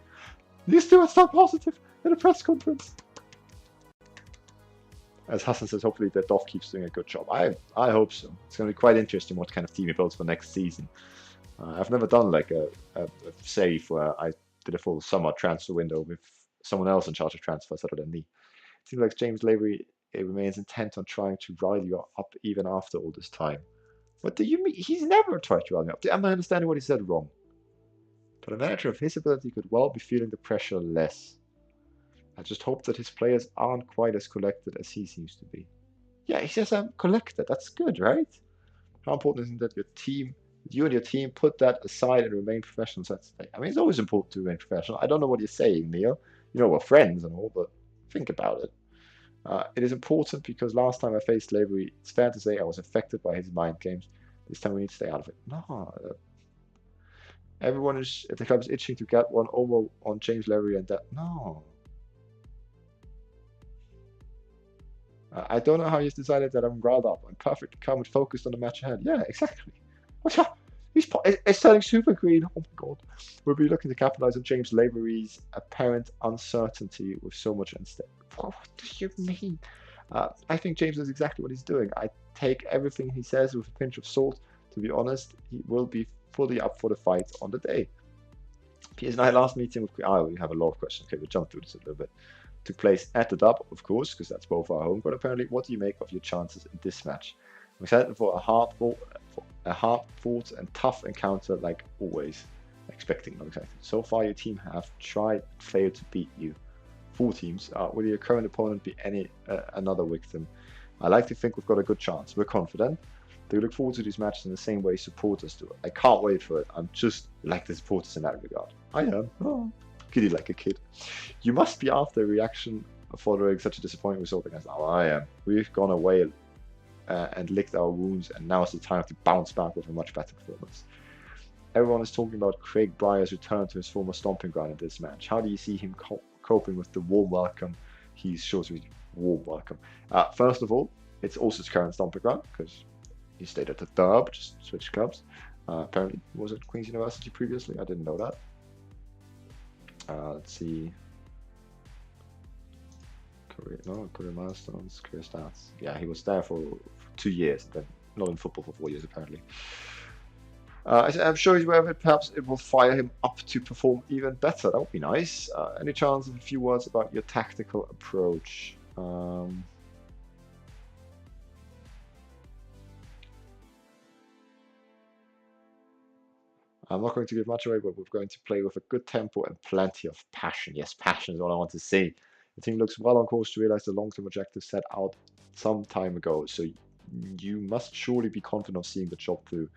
These two are so positive in a press conference. As Hassan says, hopefully the Dov keeps doing a good job. I hope so. It's going to be quite interesting what kind of team he builds for next season. I've never done like a save where I did a full summer transfer window with someone else in charge of transfers other than me. It seems like James Lavery remains intent on trying to rile you up even after all this time. What do you mean? He's never tried to rile me up. Am I understanding what he said wrong? But a manager of his ability could well be feeling the pressure less. I just hope that his players aren't quite as collected as he seems to be. Yeah, he says I'm collected. That's good, right? How important is it that you and your team put that aside and remain professional? I mean, it's always important to remain professional. I don't know what you're saying, Neil. We're friends and all, but think about it. It is important because last time I faced Lavery, it's fair to say I was affected by his mind games. This time we need to stay out of it. No. Everyone at the club is itching to get one over on James Lavery and that. No. I don't know how he's decided that I'm riled up. I'm perfectly calm and focused on the match ahead. Yeah, exactly. It's turning super green. Oh my god. We'll be looking to capitalize on James Lavery's apparent uncertainty with so much instead. What do you mean? I think James knows exactly what he's doing. I take everything he says with a pinch of salt. To be honest, he will be fully up for the fight on the day. P.S.N.I last meeting with... we have a lot of questions. Okay, we'll jump through this a little bit. Took place at the Dub, of course, because that's both our home. But apparently, what do you make of your chances in this match? I'm excited for a hard-fought and tough encounter like always. Expecting, not excited. So far, your team have tried and failed to beat you. 4 teams. Will your current opponent be another victim? I like to think we've got a good chance. We're confident. They look forward to these matches in the same way supporters do. I can't wait for it. I'm just like the supporters in that regard. I am. Oh, giddy like a kid. You must be after a reaction following such a disappointing result against I am. We've gone away and licked our wounds, and now is the time to bounce back with a much better performance. Everyone is talking about Craig Breyer's return to his former stomping ground in this match. How do you see him coping with the warm welcome he's sure to be warm welcome? First of all, it's also his current stomping ground because he stayed at the Derb, just switched clubs. Apparently, was at Queen's University previously. I didn't know that. Let's see. Career milestones, career stats. Yeah, he was there for 2 years, then not in football for 4 years apparently. I'm sure he's aware of it. Perhaps it will fire him up to perform even better. That would be nice. Any chance of a few words about your tactical approach? I'm not going to give much away, but we're going to play with a good tempo and plenty of passion. Yes, passion is what I want to see. The team looks well on course to realize the long-term objective set out some time ago, so you must surely be confident of seeing the job through.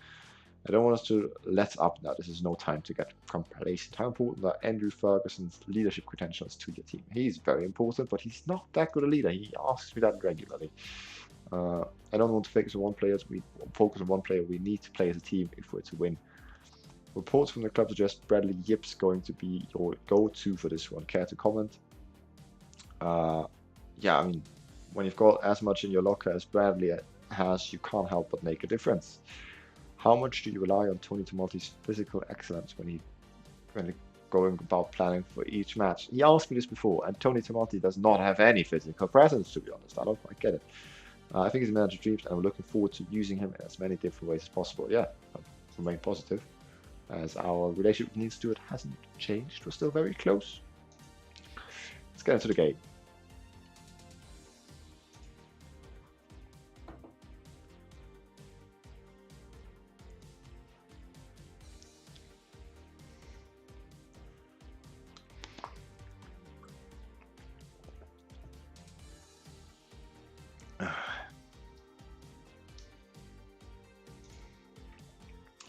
I don't want us to let up now. This is no time to get complacent. How important are Andrew Ferguson's leadership credentials to your team? He's very important, but he's not that good a leader. He asks me that regularly. I don't want to focus on one player. We need to play as a team if we're to win. Reports from the club suggest Bradley Yip's going to be your go-to for this one. Care to comment? Yeah, I mean, when you've got as much in your locker as Bradley has, you can't help but make a difference. How much do you rely on Tony Tomalti's physical excellence when going about planning for each match? He asked me this before, and Tony Tomalti does not have any physical presence, to be honest. I don't quite get it. I think he's a manager of dreams, and I'm looking forward to using him in as many different ways as possible. Yeah, I remain positive, as our relationship with Neil Stewart hasn't changed. We're still very close. Let's get into the game.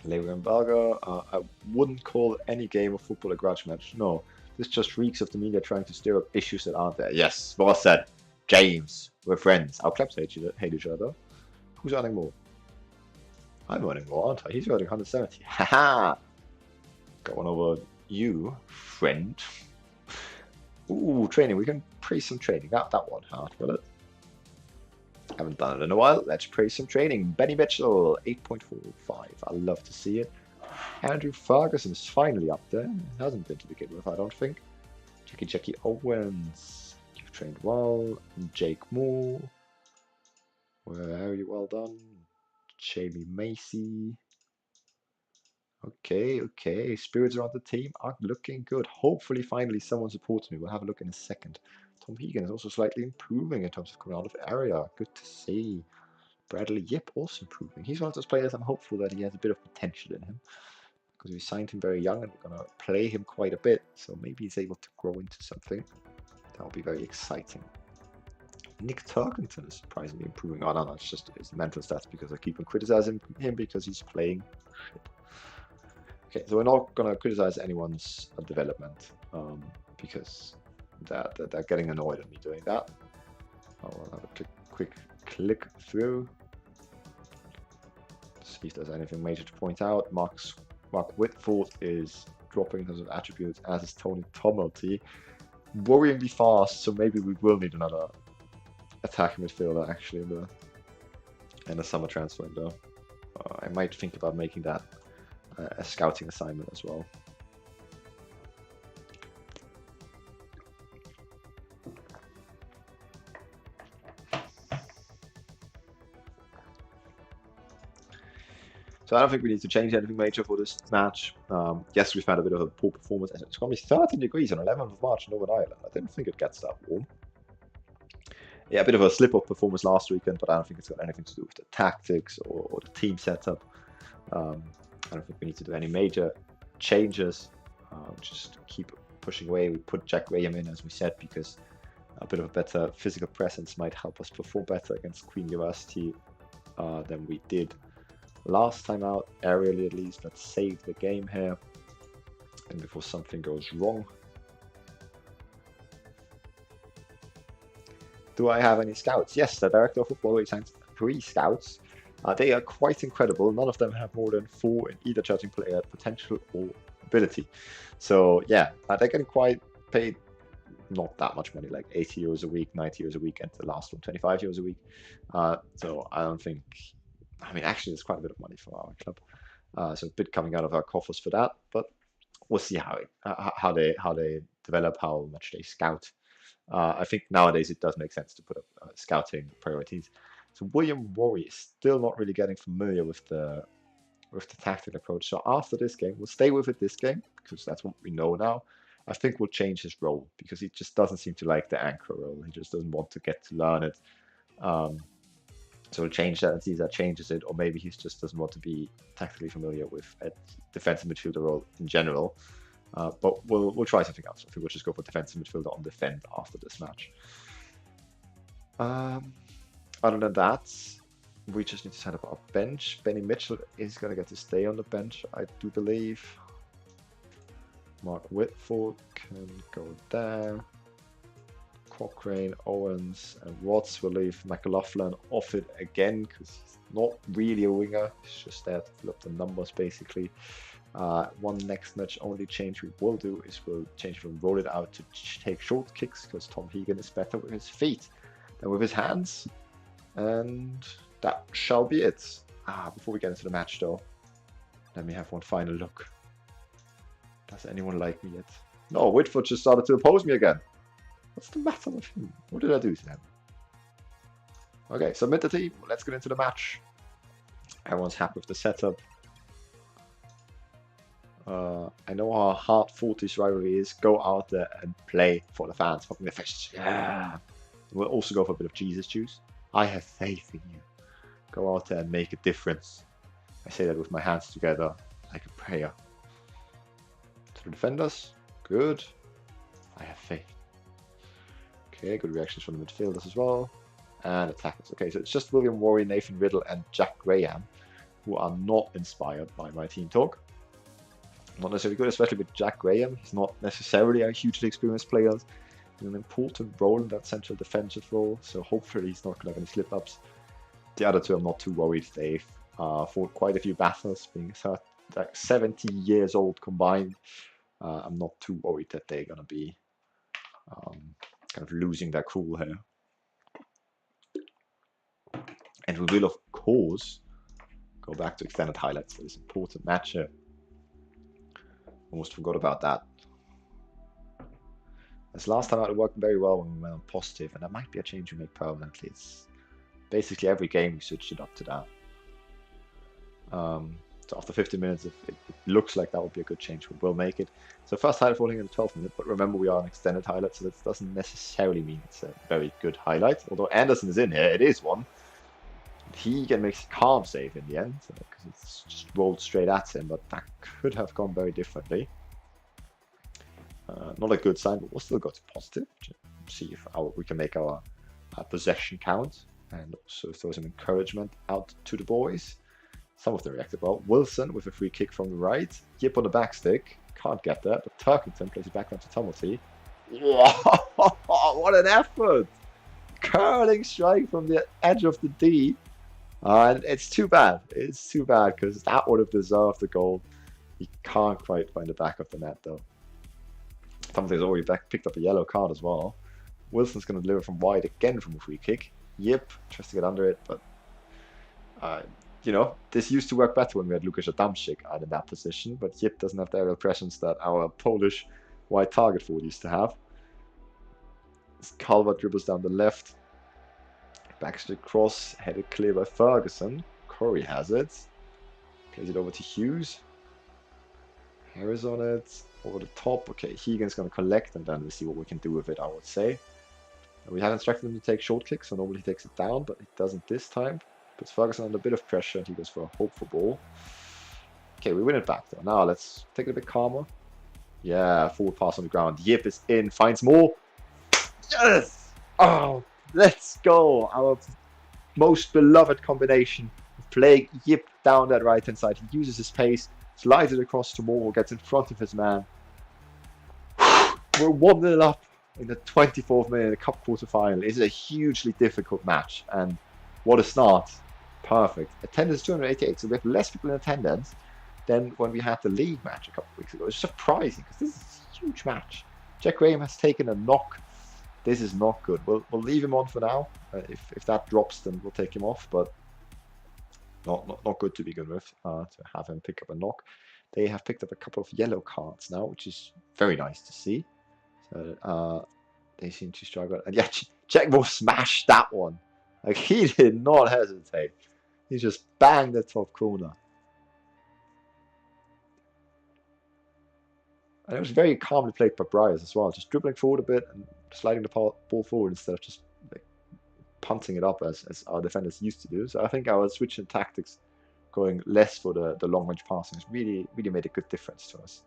Labor embargo. I wouldn't call any game of football a grudge match. No, this just reeks of the media trying to stir up issues that aren't there. Yes, well said. James, we're friends. Our clubs hate each other. Who's earning more? I'm earning more, aren't I? He's earning 170. Haha! Got one over you, friend. Ooh, training. We can praise some training. That one hard, will it? Haven't done it in a while. Let's praise some training. Benny Mitchell, 8.45. I love to see it. Andrew Ferguson is finally up there. Hasn't been to begin with, I don't think. Jackie Owens. You've trained well. Jake Moore. Very well done. Jamie Macy. Okay. Spirits around the team are looking good. Hopefully, finally, someone supports me. We'll have a look in a second. Tom Hegan is also slightly improving in terms of coming out of area. Good to see. Bradley Yip also improving. He's one of those players I'm hopeful that he has a bit of potential in him, because we signed him very young and we're going to play him quite a bit. So maybe he's able to grow into something. That will be very exciting. Nick Turkington is surprisingly improving. Oh, no, it's just his mental stats, because I keep on criticizing him because he's playing shit. Okay, so we're not going to criticize anyone's development because they're getting annoyed at me doing that. I'll have a quick click through. See if there's anything major to point out. Mark Whitford is dropping in terms of attributes, as is Tony Tomalty. Worryingly fast, so maybe we will need another attacking midfielder actually in the summer transfer window. I might think about making that a scouting assignment as well. So I don't think we need to change anything major for this match. Yes, we've had a bit of a poor performance. It's going to be 13 degrees on 11th of March in Northern Ireland. I didn't think it gets that warm. Yeah, a bit of a slip-up performance last weekend, but I don't think it's got anything to do with the tactics or the team setup. I don't think we need to do any major changes. Just keep pushing away. We put Jack Graham in, as we said, because A bit of a better physical presence might help us perform better against Queen University than we did last time out, aerially at least. Let's save the game here, and before something goes wrong. Do I have any scouts? Yes, the director of football assigns 3 scouts. They are quite incredible. None of them have more than 4 in either judging player potential or ability. So yeah, they're getting quite paid, not that much money, like 80 euros a week, 90 euros a week, and the last one 25 euros a week. So I don't think, I mean, actually it's quite a bit of money for our club. So a bit coming out of our coffers for that, but we'll see how they develop, how much they scout. I think nowadays it does make sense to put up scouting priorities. So William Worry is still not really getting familiar with the tactical approach. So after this game, we'll stay with it this game because that's what we know now. I think we'll change his role because he just doesn't seem to like the anchor role. He just doesn't want to get to learn it. So we'll change that and see if that changes it, or maybe he just doesn't want to be tactically familiar with a defensive midfielder role in general. But we'll try something else. I think we'll just go for defensive midfielder on defend after this match. Other than that, we just need to set up our bench. Benny Mitchell is going to get to stay on the bench, I do believe. Mark Whitford can go there. Cochrane, Owens, and Watts will leave McLaughlin off it again because he's not really a winger. He's just there to fill up the numbers, basically. One next match only change we will do is we'll change from roll it out to take short kicks because Tom Hegan is better with his feet than with his hands. And that shall be it. Before we get into the match though, let me have one final look. Does anyone like me yet? No, Whitford just started to oppose me again. What's the matter with him? What did I do to him? Okay, submit the team. Let's get into the match. Everyone's happy with the setup. I know how hard-fought this rivalry is. Go out there and play for the fans. Fucking the fish. Yeah. We'll also go for a bit of Jesus juice. I have faith in you. Go out there and make a difference. I say that with my hands together like a prayer. To the defenders. Good. I have faith. Okay, good reactions from the midfielders as well. And attackers. Okay, so it's just William Worry, Nathan Riddle, and Jack Graham who are not inspired by my team talk. Not necessarily good, especially with Jack Graham. He's not necessarily a hugely experienced player. In an important role in that central defensive role, so hopefully he's not going to have any slip-ups. The other two I'm not too worried. They've fought quite a few battles, being like 70 years old combined. I'm not too worried that they're going to be kind of losing their cool here. And we will, of course, go back to extended highlights for this important match here. Almost forgot about that. As last time out, it worked very well when we went on positive, and that might be a change we make permanently. It's basically every game we switched it up to that. So after 15 minutes, if it looks like that would be a good change, we will make it. So first highlight falling in the 12th minute, but remember we are an extended highlight, so that doesn't necessarily mean it's a very good highlight. Although Anderson is in here, it is one. He makes a calm save in the end, because it's just rolled straight at him, but that could have gone very differently. Not a good sign, but we'll still go to positive to see if we can make our possession count, and also throw some encouragement out to the boys. Some of them reacted well. Wilson with a free kick from the right. Yip on the back stick. Can't get that, but Turkington plays it back down to Tumulty. What an effort! Curling strike from the edge of the D. And it's too bad. It's too bad because that would have deserved the goal. He can't quite find the back of the net though. Tumulty's already picked up a yellow card as well. Wilson's going to deliver from wide again from a free kick. Yip tries to get under it, but you know, this used to work better when we had Lukasz Adamczyk out in that position, but Yip doesn't have the aerial presence that our Polish wide target forward used to have. Calvert dribbles down the left. Backstreet cross, headed clear by Ferguson. Corey has it. Plays it over to Hughes. Harris on it. Over the top. Okay, Hegan's going to collect, and then we see what we can do with it, I would say. We have instructed him to take short kicks, so normally he takes it down, but he doesn't this time. Puts Ferguson under a bit of pressure, and he goes for a hopeful ball. Okay, we win it back though. Now let's take it a bit calmer. Yeah, forward pass on the ground. Yip is in, finds more. Yes! Oh, let's go! Our most beloved combination of playing Yip down that right hand side. He uses his pace, slides it across to Moore, gets in front of his man. We're 1-0 up in the 24th minute of the Cup quarter-final. It's a hugely difficult match, and what a start. Perfect. Attendance 288, so we have less people in attendance than when we had the league match a couple of weeks ago. It's surprising, because this is a huge match. Jack Graham has taken a knock. This is not good. We'll leave him on for now. If that drops, then we'll take him off, but not good to begin with, to have him pick up a knock. They have picked up a couple of yellow cards now, which is very nice to see. So they seem to struggle. And yeah, Jack Moore smashed that one. Like, he did not hesitate. He just banged the top corner. And it was very calmly played by Bryce as well, just dribbling forward a bit and sliding the ball forward instead of just like punting it up as our defenders used to do. So I think our switch in tactics, going less for the long range passing, has really made a good difference to us.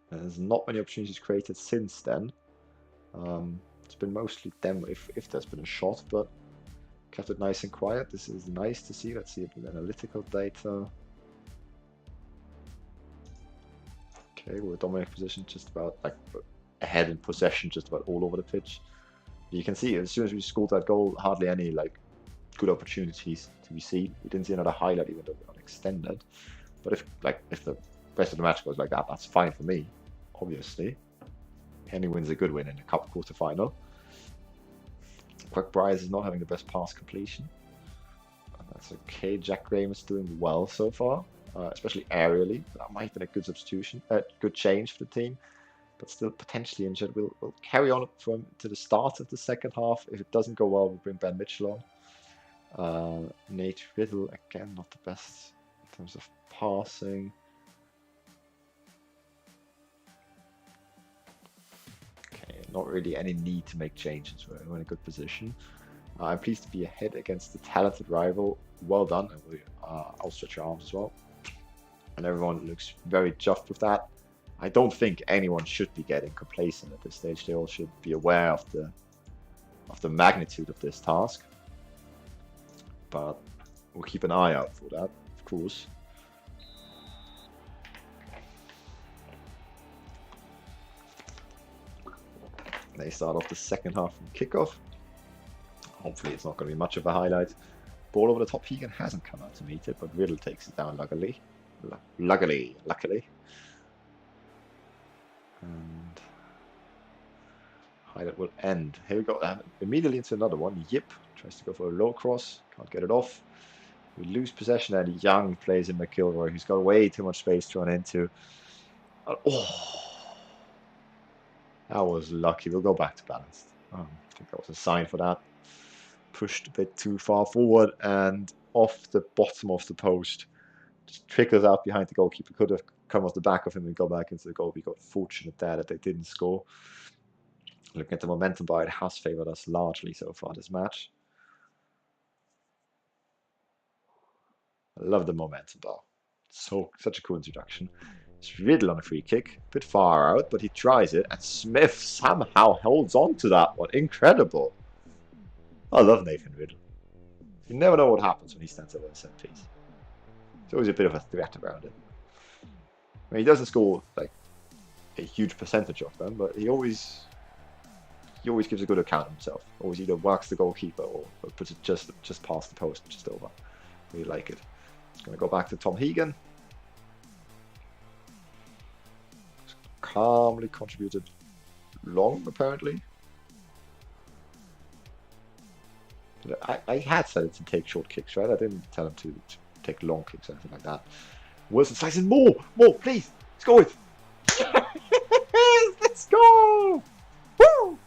There's not many opportunities created since then. It's been mostly them if there's been a shot, but kept it nice and quiet. This is nice to see. Let's see the analytical data. Okay, we're dominating position, just about like ahead in possession, just about all over the pitch. You can see as soon as we scored that goal, hardly any like good opportunities to be seen. We didn't see another highlight even though we got extended. But if the rest of the match goes like that, that's fine for me. Obviously, any win's a good win in the cup quarter-final. Quick Bryce is not having the best pass completion. That's okay. Jack Graham is doing well so far. Especially aerially. That might have been a good substitution, good change for the team, but still potentially injured. We'll carry on to the start of the second half. If it doesn't go well, we'll bring Ben Mitchell on. Nate Riddle, again, not the best in terms of passing. Okay, not really any need to make changes. We're in a good position. I'm pleased to be ahead against the talented rival. Well done, and we outstretch your arms as well. And everyone looks very chuffed with that. I don't think anyone should be getting complacent at this stage. They all should be aware of the magnitude of this task. But we'll keep an eye out for that, of course. They start off the second half from kickoff. Hopefully it's not going to be much of a highlight. Ball over the top. Hegan hasn't come out to meet it, but Riddle takes it down luckily. Luckily. And highlight will end. Here we go. Immediately into another one. Yip tries to go for a low cross. Can't get it off. We lose possession, and Young plays in McIlroy, who's got way too much space to run into. Oh, that was lucky. We'll go back to balanced. I think that was a sign for that. Pushed a bit too far forward and off the bottom of the post. Just trickles out behind the goalkeeper. Could have come off the back of him and go back into the goal. We got fortunate there that they didn't score. Looking at the momentum bar, it has favoured us largely so far this match. I love the momentum bar. Such a cool introduction. It's Riddle on a free kick. A bit far out, but he tries it. And Smith somehow holds on to that one. Incredible. I love Nathan Riddle. You never know what happens when he stands over a set piece. There's always a bit of a threat around it. I mean, he doesn't score like a huge percentage of them, but he always gives a good account of himself. Always either works the goalkeeper or puts it just past the post, just over. Really like it. It's going to go back to Tom Hegan. Calmly contributed long, apparently. I had said it to take short kicks, right? I didn't tell him to take long kicks or anything like that. Wilson slices in more, please. Let's go with. Let's go! Woo!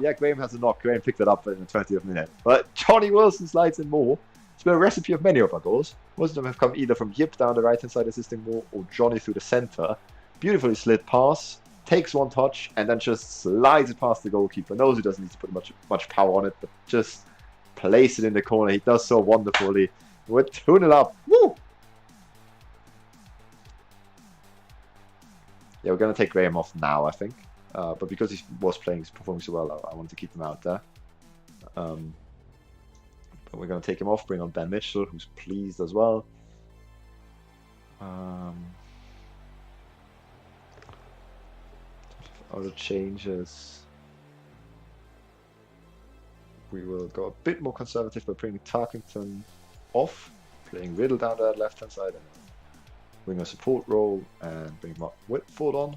Yeah, Graham has a knock. Graham picked it up in the 20th minute. But Johnny Wilson slides in more. It's been a recipe of many of our goals. Most of them have come either from Yip down the right-hand side assisting more or Johnny through the centre. Beautifully slid pass. Takes one touch and then just slides it past the goalkeeper. Knows he doesn't need to put much power on it, but just place it in the corner. He does so wonderfully. We're 2-0 up. Woo! Yeah, we're going to take Graham off now, I think. but because he was playing, he's performing so well, I wanted to keep him out there. But we're going to take him off, bring on Ben Mitchell, who's pleased as well. Other changes. We will go a bit more conservative by bringing Tarkington off, playing Riddle down there left hand side, and bring a support role and bring Mark Whitford on.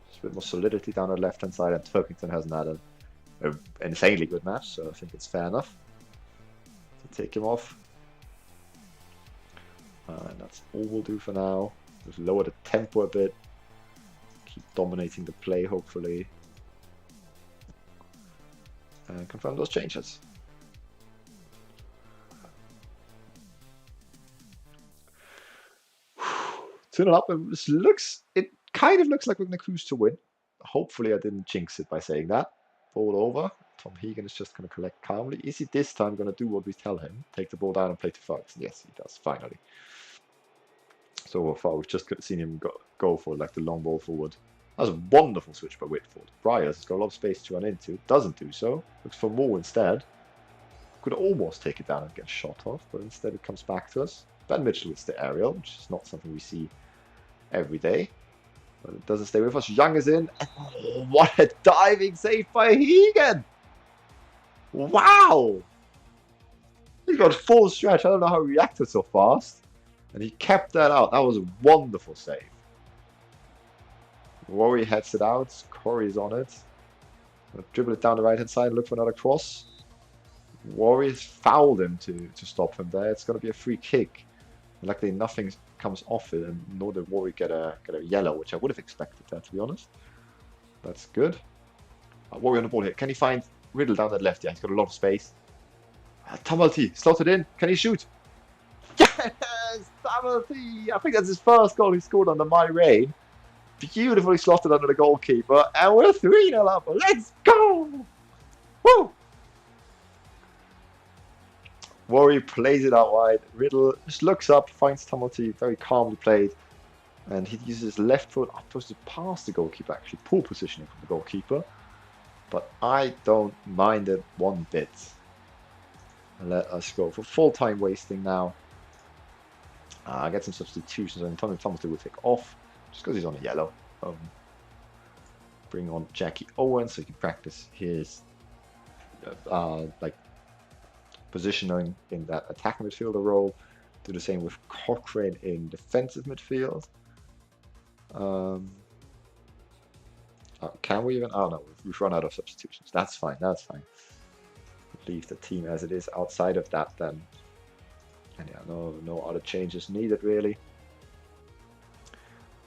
Just a bit more solidity down the left hand side, and Tarkington hasn't had an insanely good match, so I think it's fair enough to take him off. And that's all we'll do for now. Just lower the tempo a bit, keep dominating the play hopefully. And confirm those changes. Turn it up, and it kind of looks like we're going to cruise to win. Hopefully I didn't jinx it by saying that. Ball over. Tom Hegan is just going to collect calmly. Is he this time going to do what we tell him? Take the ball down and play to Ferguson? Yes, he does, finally. So far we've just seen him go for like the long ball forward. That was a wonderful switch by Whitford. Briars has got a lot of space to run into. Doesn't do so. Looks for more instead. Could almost take it down and get shot off, but instead it comes back to us. Ben Mitchell with the aerial, which is not something we see every day. But it doesn't stay with us. Young is in. Oh, what a diving save by Hegan! Wow! He got full stretch. I don't know how he reacted so fast. And he kept that out. That was a wonderful save. Rory heads it out. Corey's on it. Dribble it down the right hand side. Look for another cross. Rory's fouled him to stop him there. It's going to be a free kick. Luckily, nothing comes off it, and nor did Rory get a yellow, which I would have expected that, to be honest. That's good. Rory on the ball here. Can he find Riddle down that left? Yeah, he's got a lot of space. Tumulty slotted in. Can he shoot? Yes! Tumulty! I think that's his first goal he scored under my reign. Beautifully slotted under the goalkeeper, and we're 3-0 up. Let's go! Woo! Rory plays it out wide. Riddle just looks up, finds Tumulty, very calmly played, and he uses his left foot supposed to pass the goalkeeper. Actually, poor positioning from the goalkeeper, but I don't mind it one bit. Let us go for full time wasting now. Get some substitutions, and Tumulty will take off. Just because he's on a yellow. Bring on Jackie Owens so he can practice his like positioning in that attacking midfielder role. Do the same with Cochrane in defensive midfield. Can we even? Oh no, we've run out of substitutions. That's fine. That's fine. Leave the team as it is outside of that then. And yeah, no other changes needed really.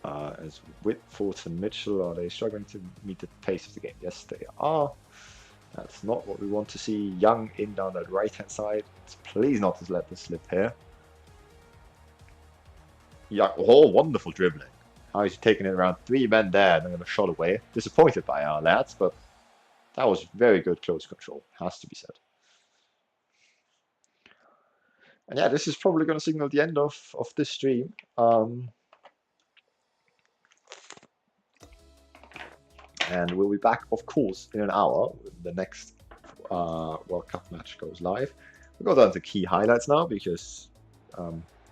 As Whitford and Mitchell, are they struggling to meet the pace of the game? Yes, they are. That's not what we want to see. Young in down that right-hand side. Please not to let this slip here. Young, oh, wonderful dribbling. How he's taking it around 3 men there and then a shot away. Disappointed by our lads, but that was very good close control. Has to be said. And yeah, this is probably going to signal the end of this stream. And we'll be back, of course, in an hour when the next World Cup match goes live. We'll go down to key highlights now because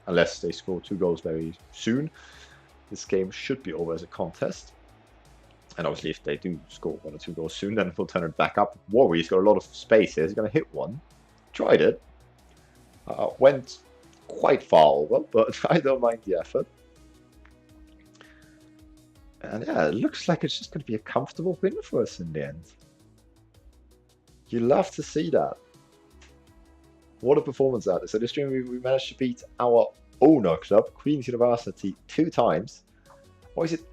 unless they score 2 goals very soon, this game should be over as a contest. And obviously, if they do score 1 or 2 goals soon, then we'll turn it back up. Warrior's got a lot of space here. He's going to hit one. Tried it. Went quite far over, but I don't mind the effort. And yeah, it looks like it's just going to be a comfortable win for us in the end. You love to see that. What a performance that is. So this stream, we managed to beat our owner club, Queen's University, 2 times. Or is it?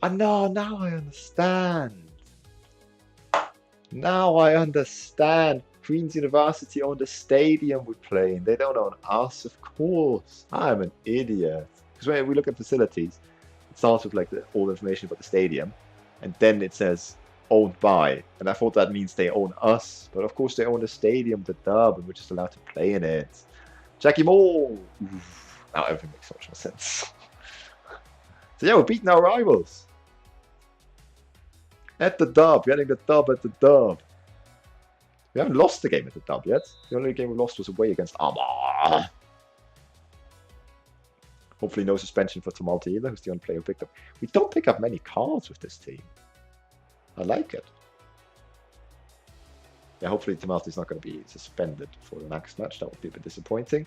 No, now I understand. Now I understand. Queen's University own the stadium we play in. They don't own us, of course. I'm an idiot. Because when we look at facilities, it starts with like all the information about the stadium, and then it says owned by, and I thought that means they own us, but of course they own the stadium, the dub, and we're just allowed to play in it. Jackie Moore! Oof. Now everything makes so much more sense. So yeah, we're beating our rivals. At the dub, getting the dub at the dub. We haven't lost the game at the dub yet. The only game we lost was away against Armagh. Hopefully no suspension for Tumulty either, who's the only player who picked up. We don't pick up many cards with this team. I like it. Yeah, hopefully Tumulty's not going to be suspended for the next match. That would be a bit disappointing.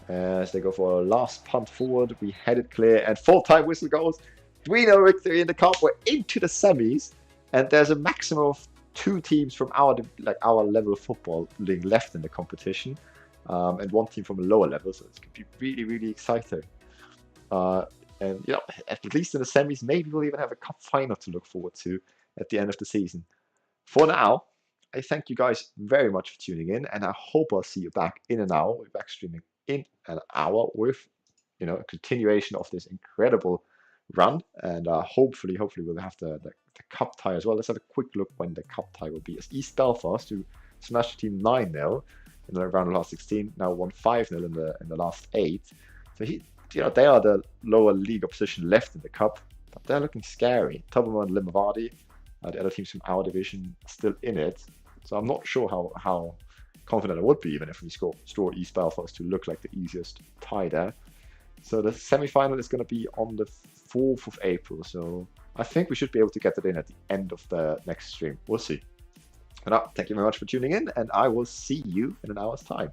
As they go for a last punt forward, we head it clear, and full-time whistle goes. 3-0 victory in the cup. We're into the semis, and there's a maximum of 2 teams from our level of football being left in the competition, and 1 team from a lower level. So it's going to be really, really exciting. And you know, at least in the semis, maybe we'll even have a cup final to look forward to at the end of the season. For now, I thank you guys very much for tuning in, and I hope I'll see you back in an hour. We'll be back streaming in an hour with, you know, a continuation of this incredible run, and hopefully we'll have the cup tie as well. Let's have a quick look when the cup tie will be. As East Belfast, who smashed the team 9-0 in the round of last 16, now won 5-0 in the last 8. So you know, they are the lower league opposition left in the cup, but they're looking scary. Tubberman and Limavady, the other teams from our division, still in it. So I'm not sure how confident I would be, even if we draw East Belfast to look like the easiest tie there. So the semi-final is going to be on the 4th of April. So I think we should be able to get it in at the end of the next stream. We'll see. But now, thank you very much for tuning in, and I will see you in an hour's time.